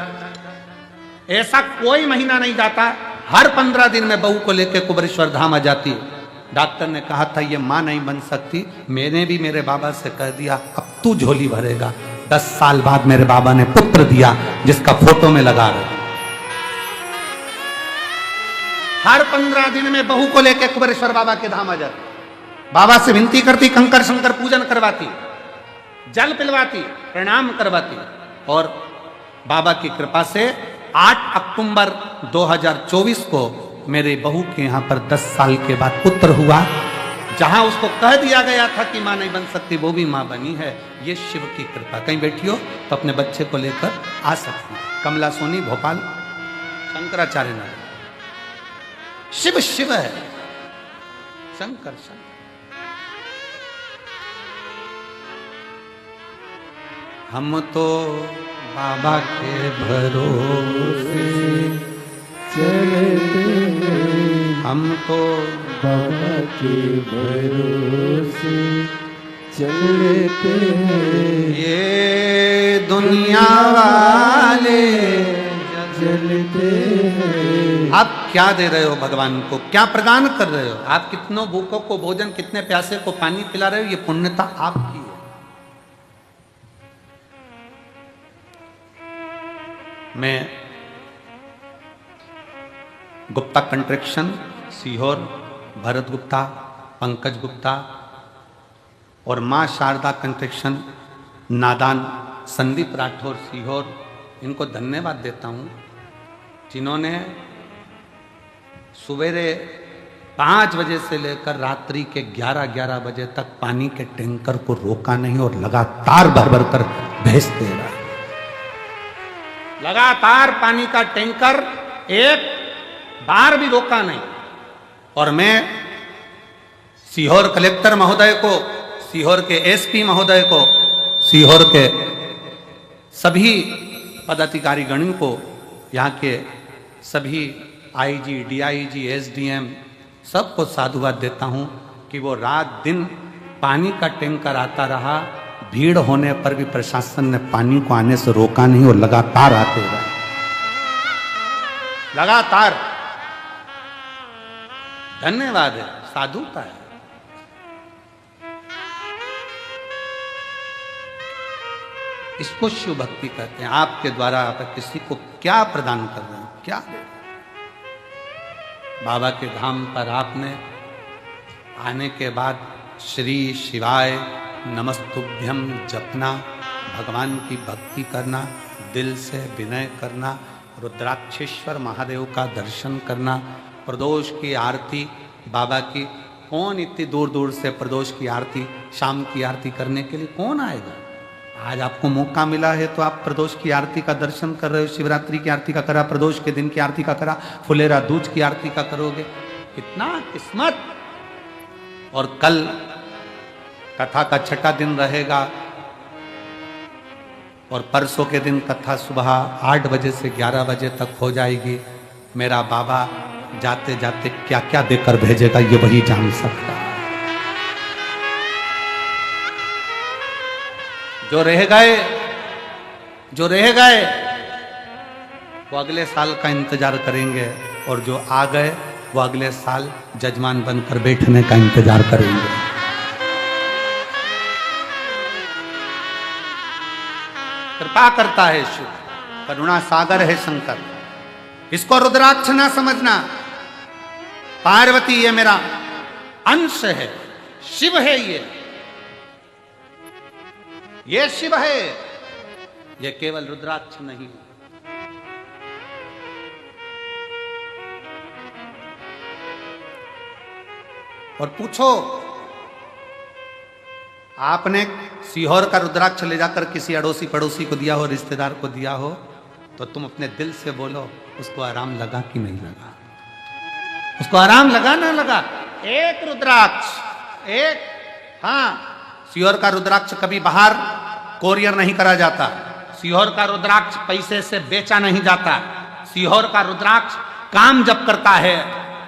Speaker 1: ऐसा कोई महीना नहीं जाता, हर 15 दिन में बहू को लेकर कुबेरेश्वर धाम आ जाती। डॉक्टर ने कहा था ये मां नहीं बन सकती। मैंने भी मेरे बाबा से कह दिया अब तू झोली भरेगा। 10 साल बाद मेरे बाबा ने पुत्र दिया जिसका फोटो में लगा रहा। हर 15 दिन में बहू को लेकर कुबेरेश्वर बाबा के धाम आ जाती। बाबा से विनती करती, कंकर शंकर पूजन करवाती, जल पिलवाती, प्रणाम करवाती। और बाबा की कृपा से 8 अक्टूबर 2024 को मेरे बहू के यहां पर 10 साल के बाद पुत्र हुआ। जहां उसको कह दिया गया था कि मां नहीं बन सकती, वो भी मां बनी है। ये शिव की कृपा। कहीं बैठी हो तो अपने बच्चे को लेकर आ सकती। कमला सोनी भोपाल शंकराचार्य नगर। शिव शिव है, शंकर शंकर। हम तो बाबा के भरोसे
Speaker 2: चलते हैं,
Speaker 1: हम तो
Speaker 2: बाबा के भरोसे चलते हैं।
Speaker 1: ये दुनिया वाले
Speaker 2: चलते हैं।
Speaker 1: आप क्या दे रहे हो भगवान को? क्या प्रदान कर रहे हो? आप कितनों भूखों को भोजन, कितने प्यासे को पानी पिला रहे हो? ये पुण्यता आपकी है। मैं गुप्ता कंस्ट्रक्शन सीहोर, भरत गुप्ता, पंकज गुप्ता और मां शारदा कंस्ट्रक्शन नादान, संदीप राठौर सीहोर, इनको धन्यवाद देता हूं जिन्होंने सवेरे 5 बजे से लेकर रात्रि के 11-11 बजे तक पानी के टैंकर को रोका नहीं और लगातार भर भर कर भेजते रहा। लगातार पानी का टैंकर एक बार भी रोका नहीं। और मैं सीहोर कलेक्टर महोदय को, सीहोर के एसपी महोदय को, सीहोर के सभी पदाधिकारी गणों को, यहाँ के सभी आईजी, डीआईजी, एसडीएम सबको साधुवाद देता हूँ कि वो रात दिन पानी का टैंकर आता रहा। भीड़ होने पर भी प्रशासन ने पानी को आने से रोका नहीं और लगातार आते रहे, लगातार। धन्यवाद है, साधुता है। इसको शिव भक्ति कहते हैं। आपके द्वारा आप किसी को क्या प्रदान कर रहे हैं, क्या दे रहे हैं? बाबा के धाम पर आपने आने के बाद श्री शिवाय नमस्तुभ्यम जपना, भगवान की भक्ति करना, दिल से विनय करना, रुद्राक्षेश्वर महादेव का दर्शन करना, प्रदोष की आरती बाबा की। कौन इतनी दूर दूर से प्रदोष की आरती, शाम की आरती करने के लिए कौन आएगा? आज आपको मौका मिला है तो आप प्रदोष की आरती का दर्शन कर रहे हो, शिवरात्रि की आरती का करा, प्रदोष के दिन की आरती का करा, फुलेरा दूज की आरती का करोगे, कितना किस्मत। और कल कथा का छठा दिन रहेगा और परसों के दिन कथा सुबह 8 बजे से 11 बजे तक हो जाएगी। मेरा बाबा जाते जाते क्या क्या देकर भेजेगा ये वही जान सकता है। जो रह गए वो अगले साल का इंतजार करेंगे और जो आ गए वो अगले साल जजमान बनकर बैठने का इंतजार करेंगे। कृपा करता है शिव, करुणा सागर है शंकर। इसको रुद्राक्ष ना समझना। पार्वती ये मेरा अंश है, शिव है ये शिव है, ये केवल रुद्राक्ष नहीं। और पूछो, आपने सीहोर का रुद्राक्ष ले जाकर किसी अड़ोसी पड़ोसी को दिया हो, रिश्तेदार को दिया हो, तो तुम अपने दिल से बोलो उसको आराम लगा कि नहीं लगा, उसको आराम लगा ना लगा। एक रुद्राक्ष, एक, हाँ, सीहोर का रुद्राक्ष कभी बाहर कोरियर नहीं करा जाता। सीहोर का रुद्राक्ष पैसे से बेचा नहीं जाता। सीहोर का रुद्राक्ष काम जब करता है,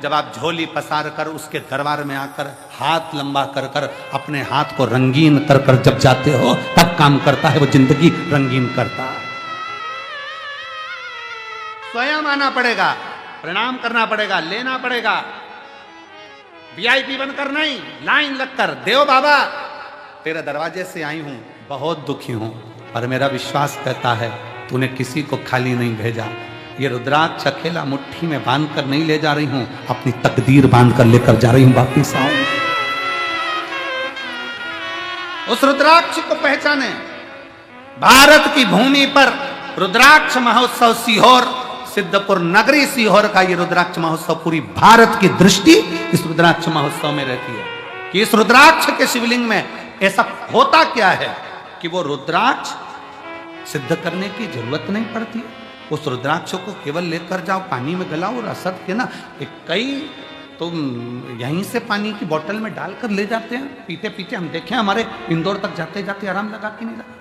Speaker 1: जब आप झोली पसार कर उसके दरबार में आकर हाथ लंबा कर कर अपने हाथ को रंगीन कर कर जब जाते हो तब काम करता है, वो जिंदगी रंगीन करता है। स्वयं आना पड़ेगा, प्रणाम करना पड़ेगा, लेना पड़ेगा, वीआईपी बनकर नहीं, लाइन लगकर, देव बाबा तेरे दरवाजे से आई हूं, बहुत दुखी हूं, पर मेरा विश्वास कहता है तूने किसी को खाली नहीं भेजा। ये रुद्राक्ष अकेला मुट्ठी में बांध कर नहीं ले जा रही हूं, अपनी तकदीर बांध कर लेकर जा रही हूं वापिस आऊं। उस रुद्राक्ष को पहचाने। भारत की भूमि पर रुद्राक्ष महोत्सव सीहोर, सिद्धपुर नगरी सीहोर का ये रुद्राक्ष महोत्सव, पूरी भारत की दृष्टि इस रुद्राक्ष महोत्सव में रहती है कि इस रुद्राक्ष के शिवलिंग में ऐसा होता क्या है कि वो रुद्राक्ष सिद्ध करने की जरूरत नहीं पड़ती। उस रुद्राक्ष को केवल लेकर जाओ, पानी में गलाओ और असर के ना, कई तो यहीं से पानी की बोतल में डालकर ले जाते हैं, पीते पीते हम देखे हमारे इंदौर तक जाते जाते आराम लगा कि नहीं लगा।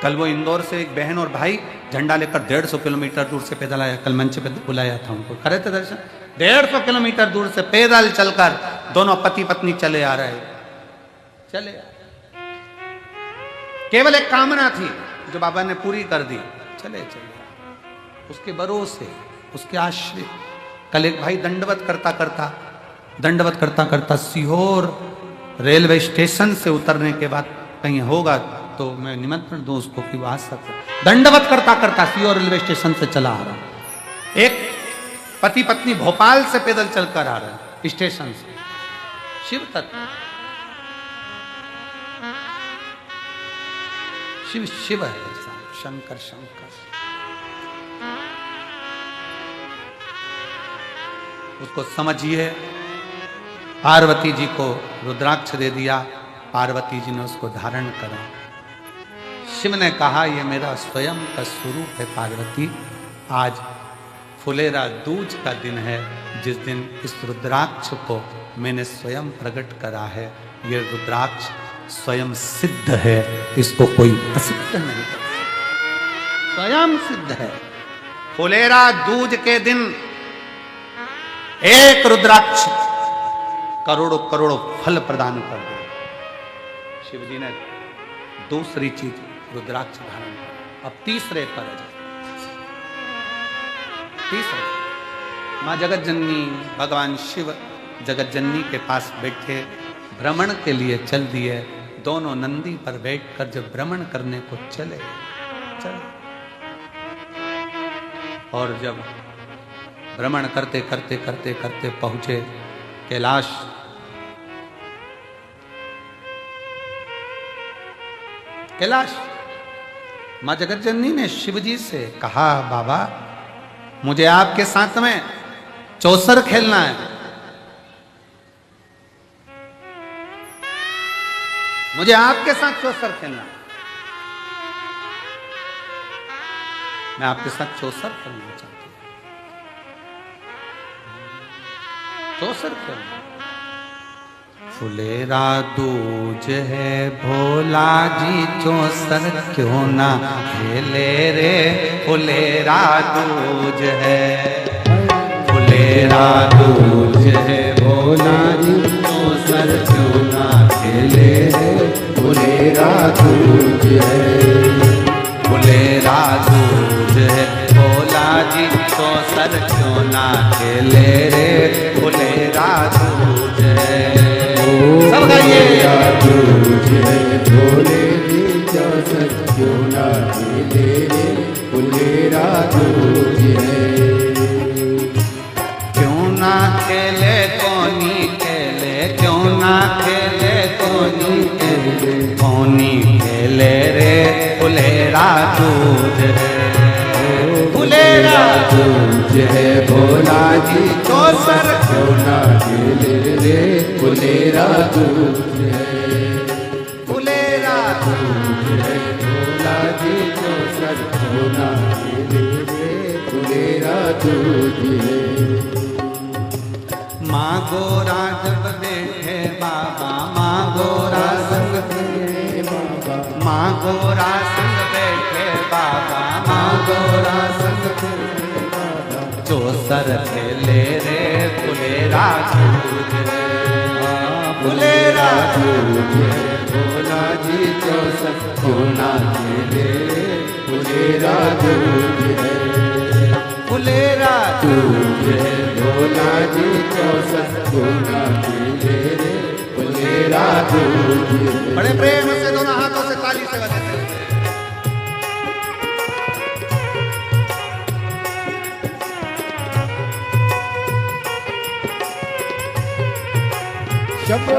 Speaker 1: कल वो इंदौर से एक बहन और भाई झंडा लेकर 150 किलोमीटर दूर से पैदल आया, कल मंच पे बुलाया था उनको, करे थे दर्शन। 150 किलोमीटर दूर से पैदल चलकर दोनों पति पत्नी चले आ रहे, चले केवल एक कामना थी जो बाबा ने पूरी कर दी, चले चले उसके भरोसे, उसके आश्रय। कल एक भाई दंडवत करता करता सीहोर रेलवे स्टेशन से उतरने के बाद कहीं होगा तो मैं निमंत्रण दूं उसको कि वो आ सकता। दंडवत करता करता सीहोर रेलवे स्टेशन से चला आ रहा। एक पति पत्नी भोपाल से पैदल चलकर आ रहा है स्टेशन से। शिव तत्व, शिव शिव है, शंकर शंकर। उसको समझिए। पार्वती जी को रुद्राक्ष दे दिया, पार्वती जी ने उसको धारण करा। शिव ने कहा ये मेरा स्वयं का स्वरूप है पार्वती, आज फुलेरा दूज का दिन है, जिस दिन इस रुद्राक्ष को मैंने स्वयं प्रकट करा है। ये रुद्राक्ष स्वयं सिद्ध है, इसको कोई असिद्ध नहीं कर सकता, स्वयं सिद्ध है। फुलेरा दूज के दिन एक रुद्राक्ष करोड़ों करोड़ों फल प्रदान कर दे। शिव जी ने दूसरी चीज रुद्राक्ष धारण कर। अब तीसरे पर, तीसरे मां जगत जननी, भगवान शिव जगत जननी के पास बैठे भ्रमण के लिए चल दिए। दोनों नंदी पर बैठकर जब भ्रमण करने को चले और जब भ्रमण करते करते करते करते पहुंचे कैलाश, कैलाश मां जगत जननी ने शिव जी से कहा, बाबा मुझे आपके साथ में चौसर खेलना है, मुझे आपके साथ चौसर खेलना है। मैं आपके साथ चौसर करना चाहती हूँ। चौसर करना। फुलेरा दूज है भोला जी चौसर क्यों ना खेले रे, फुलेरा दूज है। फुलेरा दूज है भोला जी चौसर क्यों ना खेले रे, फुलेरा दूज है। फुलेरा दूज है भोला जी चौसर क्यों ना खेले रे, फुलेरा दूज है। सब गाइए।
Speaker 2: दूज है भोले जी चौसर क्यों ना खेले रे, फुलेरा दूज है।
Speaker 1: क्यों ना खेले कोनी खेले, क्यों ना खेले कोनी खेले, कोनी खेले रे, फुलेरा दूज है। फुलेरा
Speaker 2: दूज है भोला जी
Speaker 1: चौसर
Speaker 2: क्यों ना खेले रे, फुलेरा दूज है।
Speaker 1: फुलेरा
Speaker 2: दूज है भोला जी चौसर क्यों ना खेले रे, फुलेरा दूज है।
Speaker 1: माँ गोरा जब बैठे बाबा, माँ गोरा संग बैठे बाबा, माँ गोरा संग बैठे बाबा, माँ गोरा संग बैठे बाबा, चौसर खेले रे, फुलेरा दूज है। फुलेरा
Speaker 2: दूज है भोला जी चौसर क्यों ना खेले रे, फुलेरा दूज है।
Speaker 1: फुलेरा
Speaker 2: दूज है भोला जी चौसर क्यों ना खेले रे, फुलेरा दूज है।
Speaker 1: बड़े प्रेम से दोनों हाथों से ताली से बजाते हैं।
Speaker 2: शंभो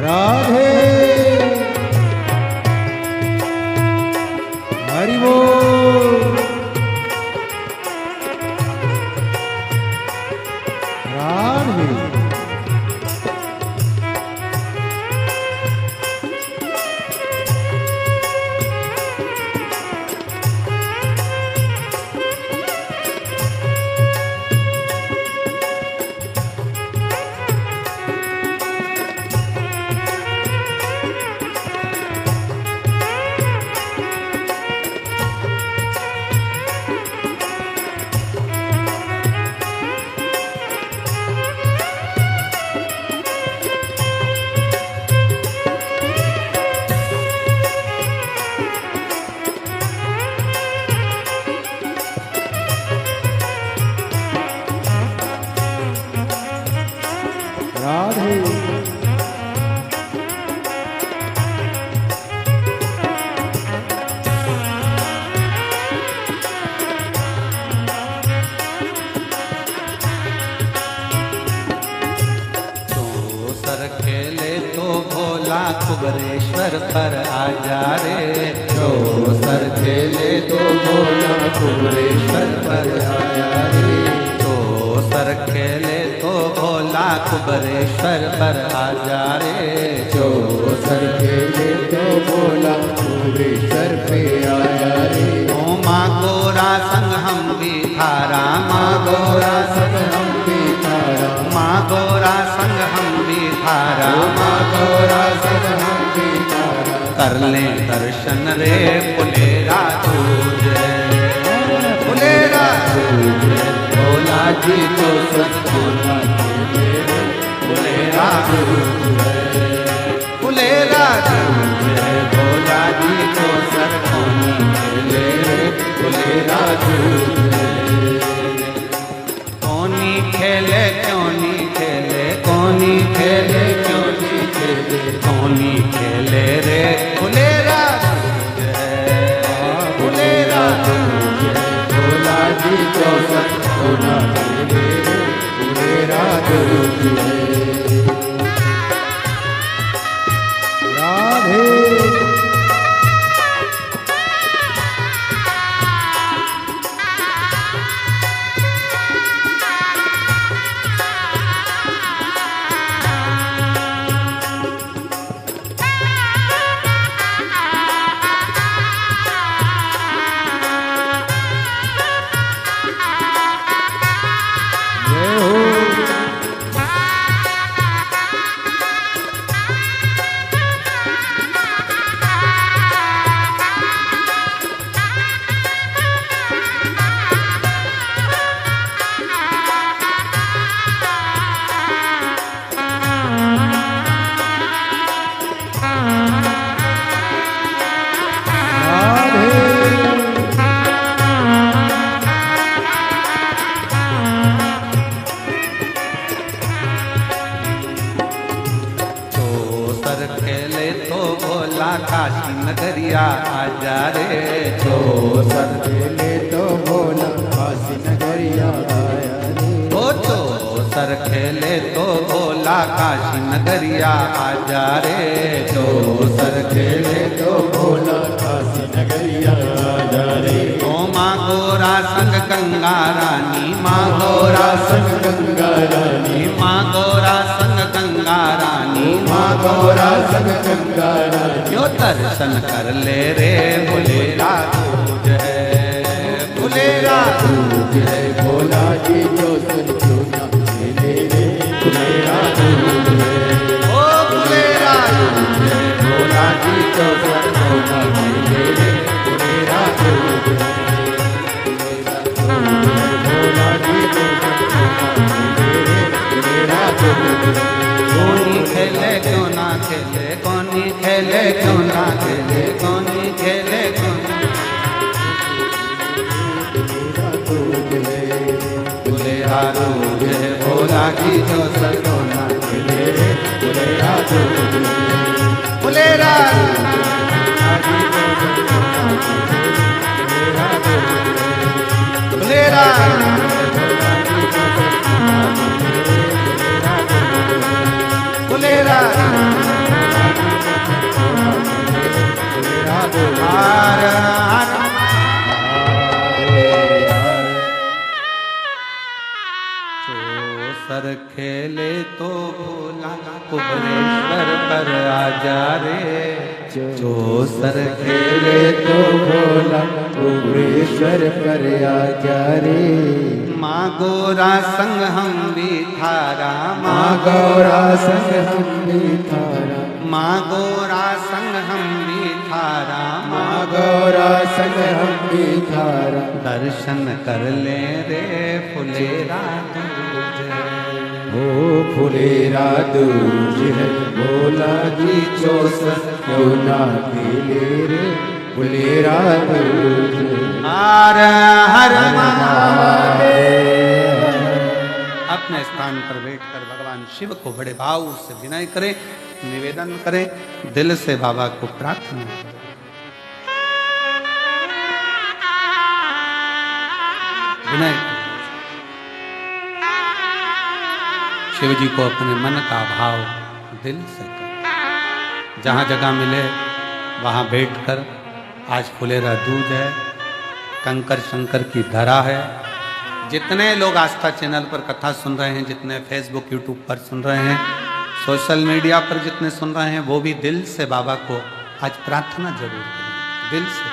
Speaker 2: राधे हरि बोल। राधे
Speaker 1: कुबरेश्वर पर आ जा रे,
Speaker 2: चौसर खेले तो भोला कुबरेश्वर पर आ जा रे।
Speaker 1: चौसर खेले तो भोला कुबरेश्वर पर आ जा रे।
Speaker 2: चौसर खेले तो भोला कुबरेश्वर पे आ जा रे।
Speaker 1: ओ माँ गोरा संग हम भी थारा, माँ
Speaker 2: गोरा संग हम भी थारा,
Speaker 1: माँ गोरा संग हम भी थारा,
Speaker 2: माँ गोरा संग हम भी थारा।
Speaker 1: कर ले दर्शन रे, फुलेरा दूज है। फुलेरा
Speaker 2: दूज है भोला जी चौसर क्यों ना खेले रे, फुलेरा दूज है।
Speaker 1: फुलेरा
Speaker 2: दूज है भोला जी चौसर क्यों ना खेले रे, फुलेरा दूज है।
Speaker 1: कौनी खेले क्यों नहीं खेले, कौनी खेले क्यों नहीं खेले, कौनी खेले रे, फुलेरा दूज है। फुलेरा
Speaker 2: दूज है भोला जी चौसर क्यों ना खेले रे, फुलेरा दूज है।
Speaker 1: सर खेले तो भोला काशी नगरिया आजा रे।
Speaker 2: जो सर खेले तो भोला काशी नगरिया आया रे।
Speaker 1: ओ जो सर खेले तो भोला काशी नगरिया आजा रे।
Speaker 2: जो सर खेले तो भोला काशी नगरिया आजा रे।
Speaker 1: ओ माँ गोरा संग गंगा रानी, माँ
Speaker 2: गोरा संग गंगा रानी,
Speaker 1: माँ गोरा संग गंगा रानी,
Speaker 2: माँ गोरा संग गंगा रानी।
Speaker 1: यो दर्शन कर ले रे फुलेरा दूज है, फुलेरा
Speaker 2: दूज है भोला जी जो सर चूना खेले रे। फुलेरा दूज है,
Speaker 1: ओ फुलेरा
Speaker 2: दूज है भोला जी जो सर चूना खेले रे। फुलेरा दूज है, भोला जी जो सर चूना खेले रे। फुलेरा दूज है।
Speaker 1: कौनी खेले क्यों ना खेले, कौनी खेले क्यों ना खेले, कौनी खेले क्यों ना। फुलेरा दूज है भोला की जो सरसोना खेले रे।
Speaker 2: फुलेरा दूज है,
Speaker 1: फुलेरा फुलेरा फुलेरा हार हार। जो सर खेले तो भोला कुबरेश्वर पर आजा रे। जो सर खेले
Speaker 2: तो भोला कुबरेश्वर पर आजा रे।
Speaker 1: माँ गोरा संग हम भी थारा,
Speaker 2: माँ गौरा संग हम भी थारा,
Speaker 1: माँ गोरा संग हम भी थारा,
Speaker 2: माँ गौरा संग हम भी थारा।
Speaker 1: दर्शन कर ले रे फुलेरा दूज है।
Speaker 2: ओ फुलेरा दूज है भोला जी जो सर क्यों ना खेले रे। फुलेरा दूज है।
Speaker 1: हर हर महादेव। अपने स्थान पर बैठकर भगवान शिव को बड़े भाव से विनय करें, निवेदन करें, दिल से बाबा को प्रार्थना करें। विनय शिव जी को अपने मन का भाव दिल से करें। जहाँ जगह मिले वहाँ बैठकर, आज फुलेरा दूज है, कंकर शंकर की धरा है। जितने लोग आस्था चैनल पर कथा सुन रहे हैं, जितने फेसबुक यूट्यूब पर सुन रहे हैं, सोशल मीडिया पर जितने सुन रहे हैं, वो भी दिल से बाबा को आज प्रार्थना जरूर करें, दिल से।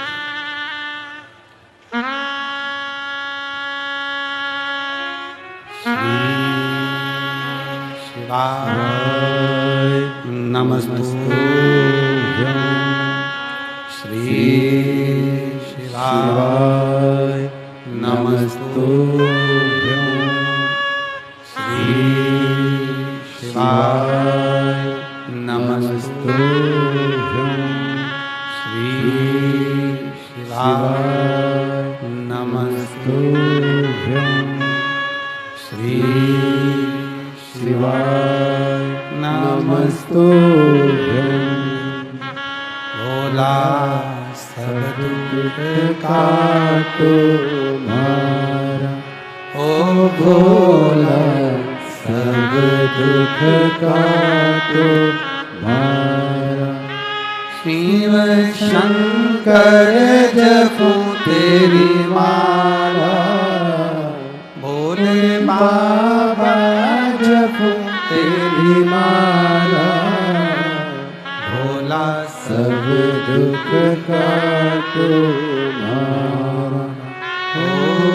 Speaker 1: श्री शिवाय नमस्तुभ्यं। श्री शिवाय नमस्तुभ्यं। श्री शिवाय नमस्तुभ्यं। श्री शिवाय नमस्तुभ्यं। श्री शिवाय नमस्तुभ्यं। भोला सब दुख
Speaker 2: काटो मारा,
Speaker 1: ओ
Speaker 2: भोला सब दुख काटो मारा।
Speaker 1: शिव शंकर जपूं तेरी माला, भोले बाबा जपूं तेरी माला। भोला
Speaker 2: सब दुख काटो मारा,
Speaker 1: ओ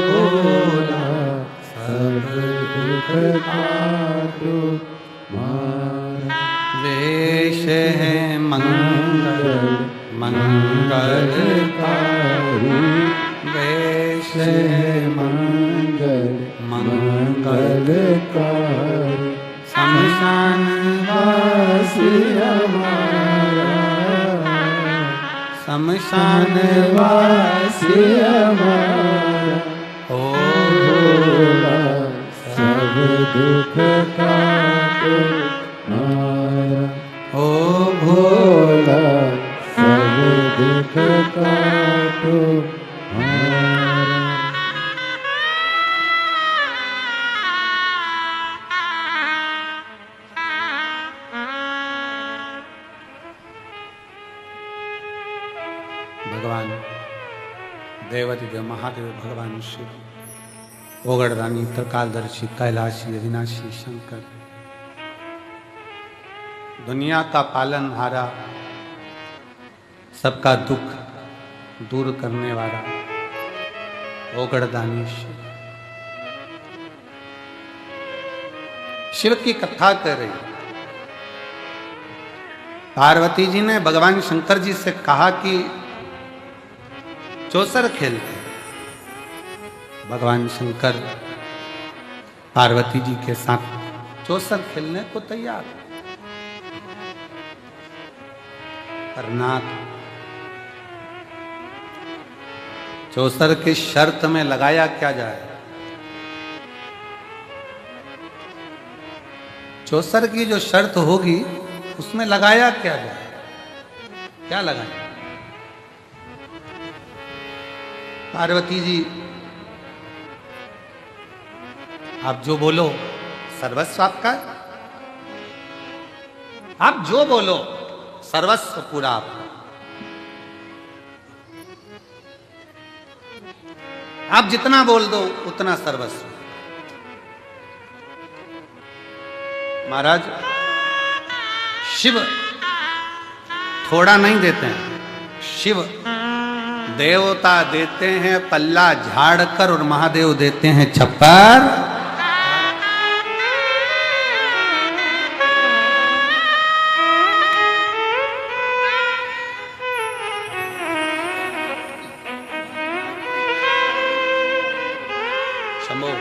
Speaker 1: भोला
Speaker 2: सब दुख काटो मारा।
Speaker 1: वेश है मंगल मंगलकारी, वेश है
Speaker 2: मंगल मंगलकारी।
Speaker 1: शमशान
Speaker 2: वासी हमारा,
Speaker 1: शमशान
Speaker 2: वासी हमारा।
Speaker 1: ओ
Speaker 2: भोला सब दुख काटो मारा,
Speaker 1: ओ भगवान देवाधिदेव महादेव भगवान शिव, ओगड़दानी, त्रिकालदर्शी, कैलाशी, अविनाशी शंकर, दुनिया का पालनहारा, सबका दुख दूर करने वाला ओगड़दानी शिव। शिव की कथा कर रही। पार्वती जी ने भगवान शंकर जी से कहा कि चौसर खेलते। भगवान शंकर पार्वती जी के साथ चौसर खेलने को तैयार। पर नाथ चौसर की शर्त में लगाया क्या जाए? चौसर की जो शर्त होगी उसमें लगाया क्या जाए? क्या लगाए? पार्वती जी आप जो बोलो सर्वस्व आपका, आप जो बोलो सर्वस्व पूरा आपका। आप जितना बोल दो उतना सर्वस्व। महाराज शिव थोड़ा नहीं देते हैं, शिव देवता देते हैं पल्ला झाड़कर और महादेव देते हैं छप्पर। शंभो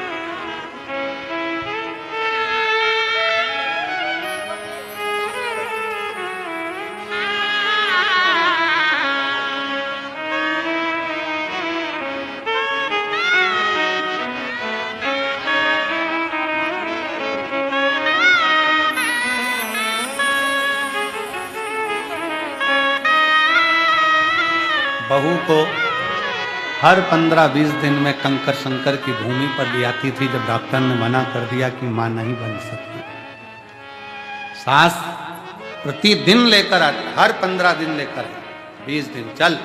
Speaker 1: बहू को हर 15-20 दिन में कंकर शंकर की भूमि पर ले आती थी जब डॉक्टर ने मना कर दिया कि मां नहीं बन सकती। सास प्रतिदिन लेकर आती, हर 15 दिन लेकर आती, 20 दिन चल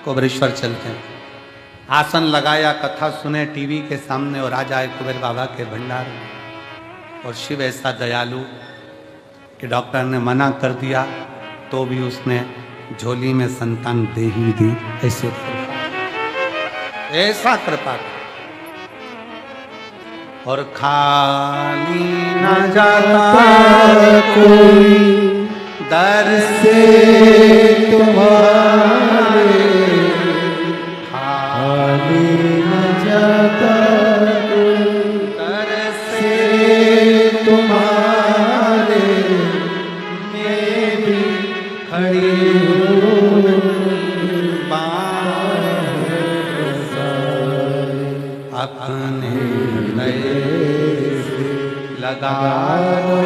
Speaker 1: कुबेरेश्वर चलते हैं। आसन लगाया, कथा सुने टीवी के सामने और आ जाए कुबेर बाबा के भंडार में। और शिव ऐसा दयालु कि डॉक्टर ने मना कर दिया तो भी उसने झोली में संतान दे ही दी। ऐसा कृपा और खाली न जाता कोई दर से तुम्हारे, खाली न जाता कोई दर से तुम्हारे, मैं भी खड़ी अपने हृदय से लगा लो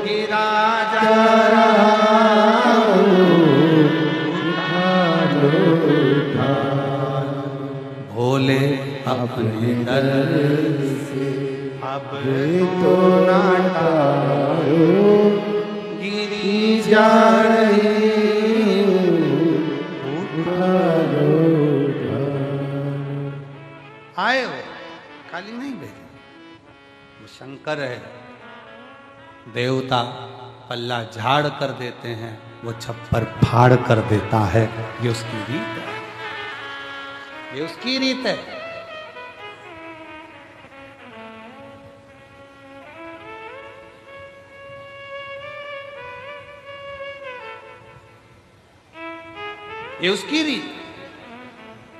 Speaker 1: गिरा जा भोले अपने दर से अब तो नाटा गिरी जा रही आए हो, खाली नहीं भेजे। वो शंकर है, देवता पल्ला झाड़ कर देते हैं, वो छप्पर फाड़ कर देता है। ये उसकी रीत है, ये उसकी रीत है। ये उसकी रीत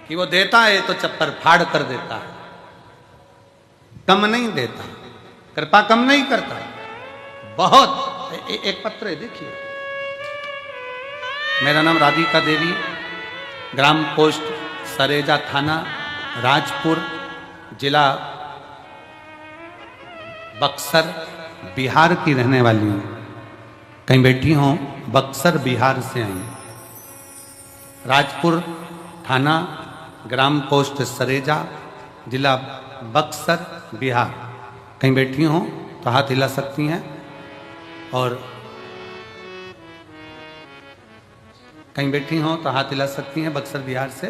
Speaker 1: कि वो देता है तो चप्पर फाड़ कर देता है, कम नहीं देता, कृपा कम नहीं करता। बहुत एक पत्र है, देखिए। मेरा नाम राधिका देवी, ग्राम पोस्ट सरेजा, थाना राजपुर, जिला बक्सर, बिहार की रहने वाली हूँ। कहीं बैठी हूँ, बक्सर बिहार से आई। राजपुर थाना, ग्राम पोस्ट सरेजा, जिला बक्सर, बिहार। कहीं बैठी हो तो हाथ हिला सकती हैं। और कहीं बैठी हो तो हाथ हिला सकती हैं, बक्सर बिहार से।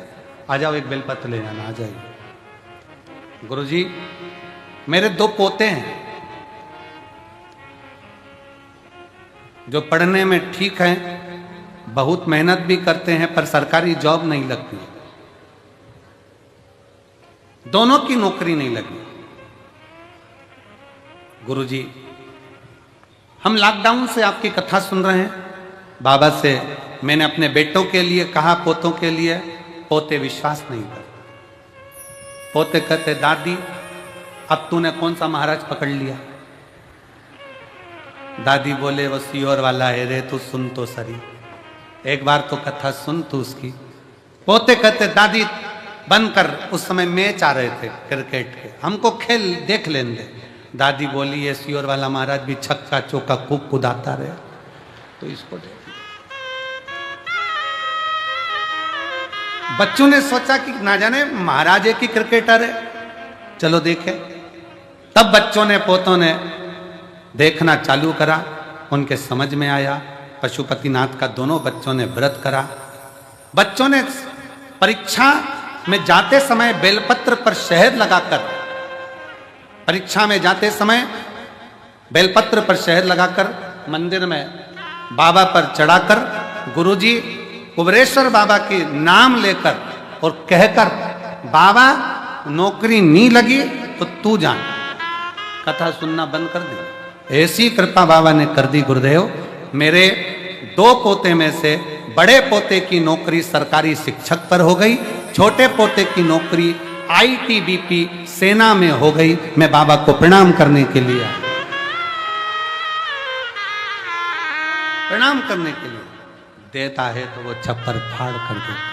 Speaker 1: आ जाओ, एक बेलपत्र ले जाना, आ जाइए। गुरुजी, मेरे 2 पोते हैं जो पढ़ने में ठीक हैं, बहुत मेहनत भी करते हैं, पर सरकारी जॉब नहीं लगती, दोनों की नौकरी नहीं लगी। गुरुजी, हम लॉकडाउन से आपकी कथा सुन रहे हैं। बाबा से मैंने अपने बेटों के लिए कहा, पोतों के लिए, पोते विश्वास नहीं करते। पोते कहते, दादी अब तूने कौन सा महाराज पकड़ लिया? दादी बोले, वो सियोर वाला है रे, तू सुन तो सही, एक बार तो कथा सुन तू उसकी। पोते कहते, दादी बंद कर, उस समय मैच आ रहे थे क्रिकेट के, हमको खेल देख लेने दे। दादी बोली, ये सियोर वाला महाराज भी छक्का चौका खूब कुदाता रहे, तो इसको देख। बच्चों ने सोचा कि ना जाने महाराज एक ही क्रिकेटर है, चलो देखे। तब बच्चों ने, पोतों ने देखना चालू करा, उनके समझ में आया। पशुपतिनाथ का दोनों बच्चों ने व्रत करा। बच्चों ने परीक्षा में जाते समय बेलपत्र पर शहद लगाकर, परीक्षा में जाते समय बेलपत्र पर शहद लगाकर मंदिर में बाबा पर चढ़ाकर, गुरुजी कुबरेश्वर बाबा के नाम लेकर और कहकर, बाबा नौकरी नहीं लगी तो तू जान, कथा सुनना बंद कर दे। ऐसी कृपा बाबा ने कर दी गुरुदेव। मेरे 2 पोते में से बड़े पोते की नौकरी सरकारी शिक्षक पर हो गई, छोटे पोते की नौकरी आईटीबीपी सेना में हो गई। मैं बाबा को प्रणाम करने के लिए आया, प्रणाम करने के लिए। देता है तो वो छप्पर फाड़ कर देता।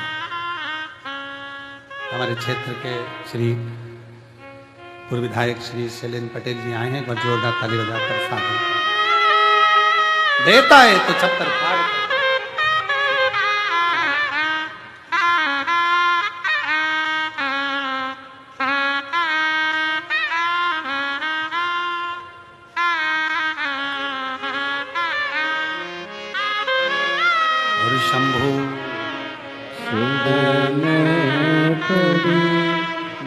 Speaker 1: हमारे क्षेत्र के श्री पूर्व विधायक श्री शैलेंद्र पटेल जी आए हैं, बहुत जोरदार ताली बजाकर साथ देता है तो छप्पर फाड़ कर। शंभु
Speaker 2: सुदन पड़ी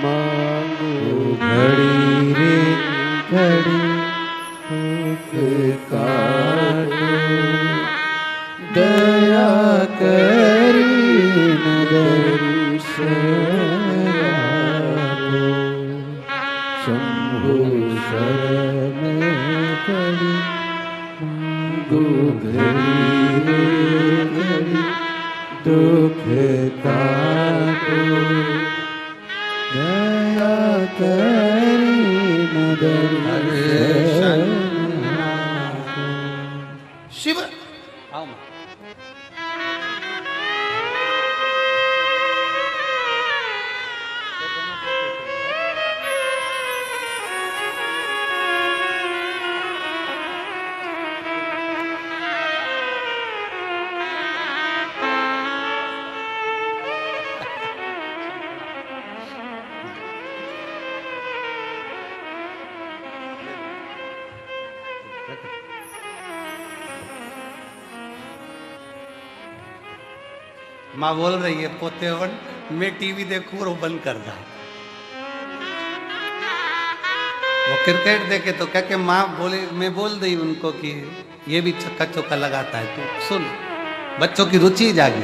Speaker 2: मांगू घड़ी रे घड़ी, सुख काटो दया करी नगर शरणो। शंभु शरण पड़ी मांगू घड़ी रे, दुख काटो दया करी दर्शन।
Speaker 1: शिव आओ मां। माँ बोल रही है, पोते वन मैं टीवी देखूं और वो बंद कर रहा। वो क्रिकेट देखे तो क्या माँ बोले, मैं बोल दी उनको कि ये भी छक्का चौका लगाता है, तो सुन। बच्चों की रुचि जागी।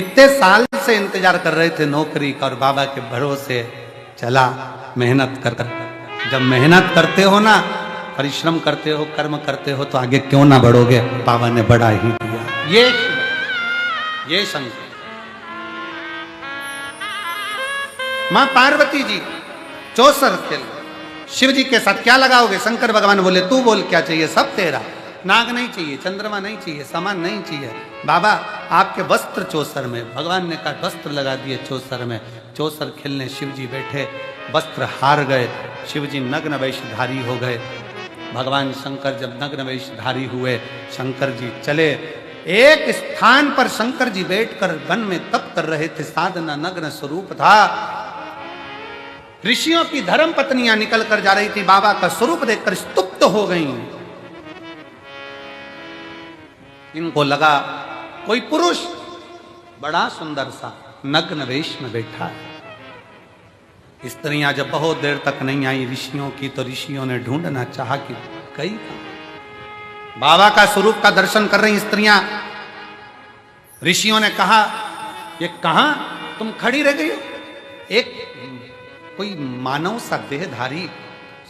Speaker 1: इतने साल से इंतजार कर रहे थे नौकरी का और बाबा के भरोसे चला, मेहनत कर। जब मेहनत करते हो ना, परिश्रम करते हो, कर्म करते हो, तो आगे क्यों ना बढ़ोगे। बाबा ने बढ़ा ही दिया। ये शंकर मां पार्वती जी 64 के शिव जी के साथ क्या लगाओगे? शंकर भगवान बोले, तू बोल क्या चाहिए, सब तेरा। नाग नहीं चाहिए, चंद्रमा नहीं चाहिए, सामान नहीं चाहिए। बाबा आपके वस्त्र 64 में, भगवान ने कहा वस्त्र लगा दिए 64 में। 64 खिलने शिव जी बैठे, वस्त्र हार गए, शिव जी नग्न वेशधारी हो गए। भगवान शंकर जब नग्न वेशधारी हुए, शंकर जी चले। एक स्थान पर शंकर जी बैठकर वन में तप कर रहे थे, साधना नग्न स्वरूप था। ऋषियों की धर्म पत्नियां निकल कर जा रही थी, बाबा का स्वरूप देखकर स्तुप्त हो गईं। इनको लगा कोई पुरुष बड़ा सुंदर सा नग्न वेश में बैठा है। स्त्रियां जब बहुत देर तक नहीं आई ऋषियों की, तो ऋषियों ने ढूंढना चाहा कि गई कहां। बाबा का स्वरूप का दर्शन कर रही स्त्रियां। ऋषियों ने कहा, ये कहां तुम खड़ी रह गई हो? एक कोई मानव सा देहधारी,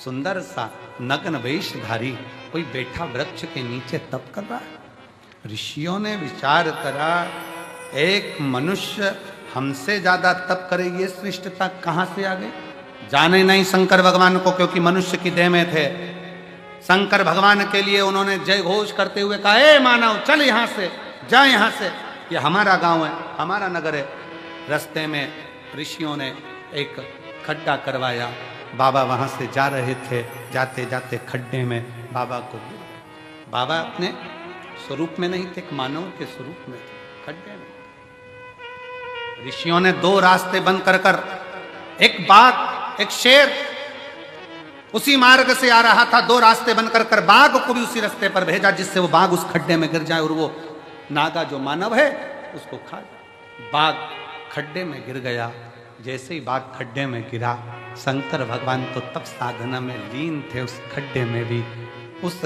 Speaker 1: सुंदर सा नग्न वेशधारी कोई बैठा वृक्ष के नीचे तप कर रहा है। ऋषियों ने विचार करा, एक मनुष्य हमसे ज्यादा तप करेगी, श्रेष्ठता कहां से आ गई? जाने नहीं शंकर भगवान को, क्योंकि मनुष्य की देह में थे। शंकर भगवान के लिए उन्होंने जय घोष करते हुए कहा, ए मानव चल यहां से, जा यहां से, ये हमारा गांव है, हमारा नगर है। रास्ते में ऋषियों ने एक खड्डा करवाया। बाबा वहां से जा रहे थे, जाते जाते खड्डे में बाबा को गिर गए। बाबा अपने स्वरूप में नहीं थे, एक मानव के स्वरूप में थे, खड्डे में। ऋषियों ने दो रास्ते बंद कर कर, एक बाघ एक शेर उसी मार्ग से आ रहा था, दो रास्ते बंद कर कर बाघ को भी उसी रास्ते पर भेजा, जिससे वो बाघ उस खड्डे में गिर जाए और वो नागा जो मानव है उसको खा जाए। बाघ खड्डे में गिर गया। जैसे ही बाघ खड्डे में गिरा, शंकर भगवान तो तप साधना में लीन थे, उस खड्डे में भी, उस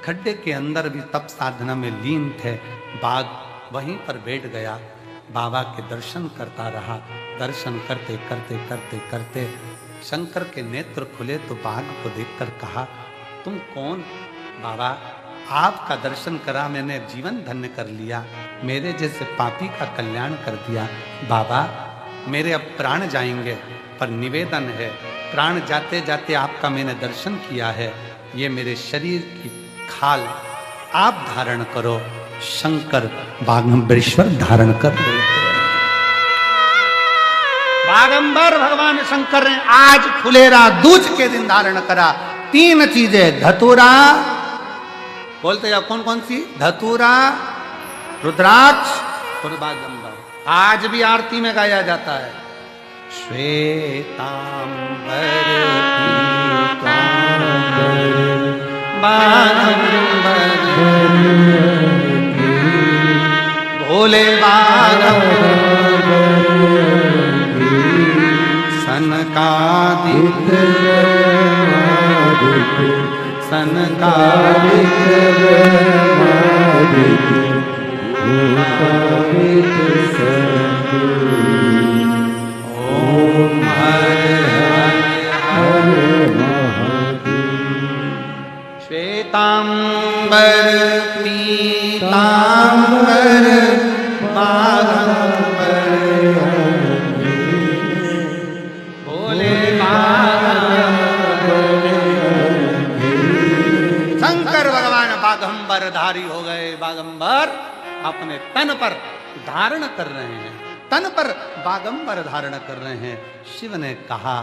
Speaker 1: खड्डे के अंदर भी तप साधना में लीन थे। बाघ वहीं पर बैठ गया, बाबा के दर्शन करता रहा। दर्शन करते करते करते करते शंकर के नेत्र खुले तो बाघ को देखकर कहा, तुम कौन? बाबा आपका दर्शन करा, मैंने जीवन धन्य कर लिया, मेरे जैसे पापी का कल्याण कर दिया। बाबा मेरे अब प्राण जाएंगे, पर निवेदन है, प्राण जाते जाते आपका मैंने दर्शन किया है, ये मेरे शरीर की खाल आप धारण करो। शंकर बागंबरेश्वर धारण कर ले। बागंबर भगवान शंकर ने आज फुलेरा दूज के दिन धारण करा। तीन चीजें, धतूरा, बोलते जाओ कौन कौन सी? धतूरा, रुद्राक्ष और बागंबर। आज भी आरती में गाया जाता है, श्वेतांबर बागंबर भोले बागंबर सनकादिक सनकादिक ओम हर हर श्वेतांबर पीतांबर बागंबर भोले शंकर भगवान बागंबर धारी हो गए। बागंबर अपने तन पर धारण कर रहे हैं, तन पर बागंबर धारण कर रहे हैं। शिव ने कहा,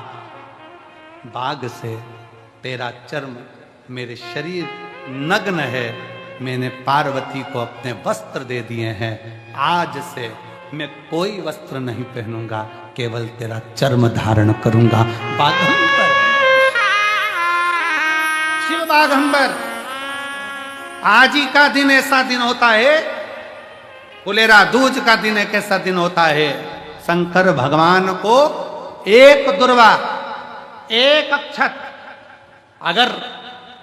Speaker 1: बाघ से तेरा चर्म, मेरे शरीर नग्न है, मैंने पार्वती को अपने वस्त्र दे दिए हैं, आज से मैं कोई वस्त्र नहीं पहनूंगा, केवल तेरा चर्म धारण करूंगा। बागंबर, शिव बागंबर। आज ही का दिन ऐसा दिन होता है, फुलेरा दूज का दिन एक ऐसा दिन होता है, शंकर भगवान को एक दुर्वा, एक अक्षत अगर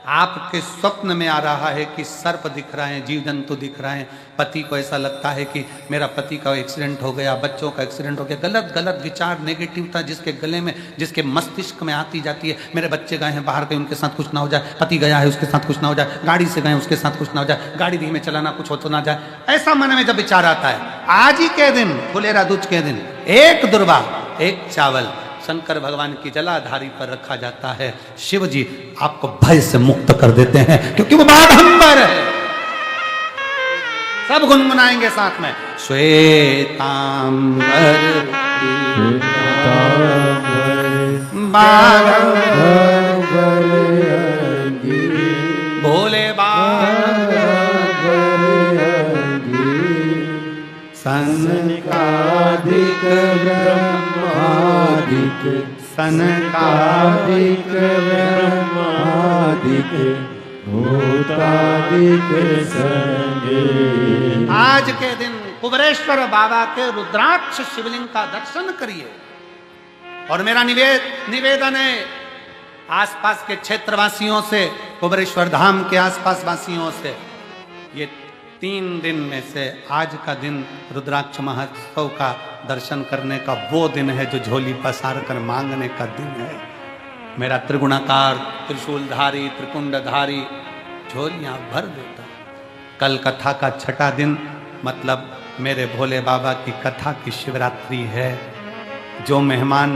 Speaker 1: आपके स्वप्न में आ रहा है कि सर्प दिख रहे हैं, जीव जंतु दिख रहे हैं, पति को ऐसा लगता है कि मेरा पति का एक्सीडेंट हो गया, बच्चों का एक्सीडेंट हो गया, गलत गलत विचार, नेगेटिवता जिसके गले में, जिसके मस्तिष्क में आती जाती है, मेरे बच्चे गए हैं बाहर, कहीं उनके साथ कुछ ना हो जाए, पति गया है उसके साथ कुछ ना हो जाए, गाड़ी से गए उसके साथ कुछ ना हो जाए, गाड़ी धीमे चलाना, कुछ हो तो ना जाए, ऐसा मन में जब विचार आता है, आज ही के दिन, फुलेरा दूज के दिन, एक दुर्वा, एक चावल शंकर भगवान की जलाधारी पर रखा जाता है। शिव जी आपको भय से मुक्त कर देते हैं, क्योंकि वो बागंबर है। सब गुनगुनाएंगे साथ में, श्वेतांबर बागंबर भोले बागंबर सनकादिक ब्रह्मादिक सनकादिक ब्रह्मादिक भूतादिक संगे। आज के दिन कुबेरेश्वर बाबा के रुद्राक्ष शिवलिंग का दर्शन करिए। और मेरा निवेदन है आसपास के क्षेत्रवासियों से, कुबेरेश्वर धाम के आसपास वासियों से, ये 3 दिन में से आज का दिन रुद्राक्ष महोत्सव का दर्शन करने का वो दिन है जो झोली पसार कर मांगने का दिन है। मेरा त्रिगुणाकार त्रिशूलधारी त्रिकुंडधारी झोलियां भर देता। कल कथा का 6ठा दिन, मतलब मेरे भोले बाबा की कथा की शिवरात्रि है। जो मेहमान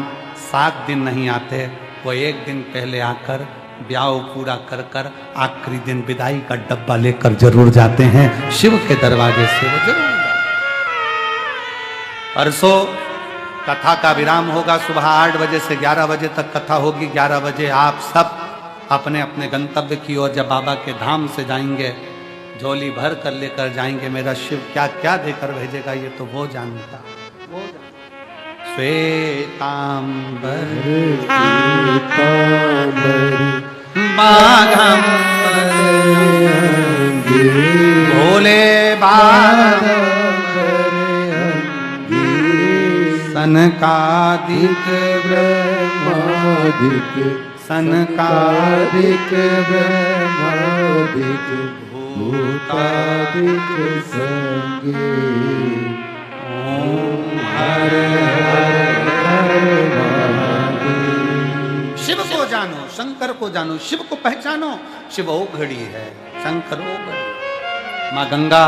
Speaker 1: 7 दिन नहीं आते वो 1 दिन पहले आकर ब्याह पूरा कर कर आखिरी दिन विदाई का डब्बा लेकर जरूर जाते हैं शिव के दरवाजे से, वो जरूर जाते। परसों कथा का विराम होगा, सुबह 8 बजे से 11 बजे तक कथा होगी। 11 बजे आप सब अपने अपने गंतव्य की ओर जब बाबा के धाम से जाएंगे, झोली भर कर लेकर जाएंगे। मेरा शिव क्या क्या देकर भेजेगा ये तो वो जानता। श्वेतांबर भोले बाबा सनकादिक
Speaker 2: ब्रह्मादिक
Speaker 1: सनकादिक
Speaker 2: ब्रह्मादिक भूतादिक संगे
Speaker 1: ओम हर शिव को जानो, शंकर को जानो, शिव को पहचानो। शिव ओ घड़ी है, शंकर ओ घड़ी। माँ गंगा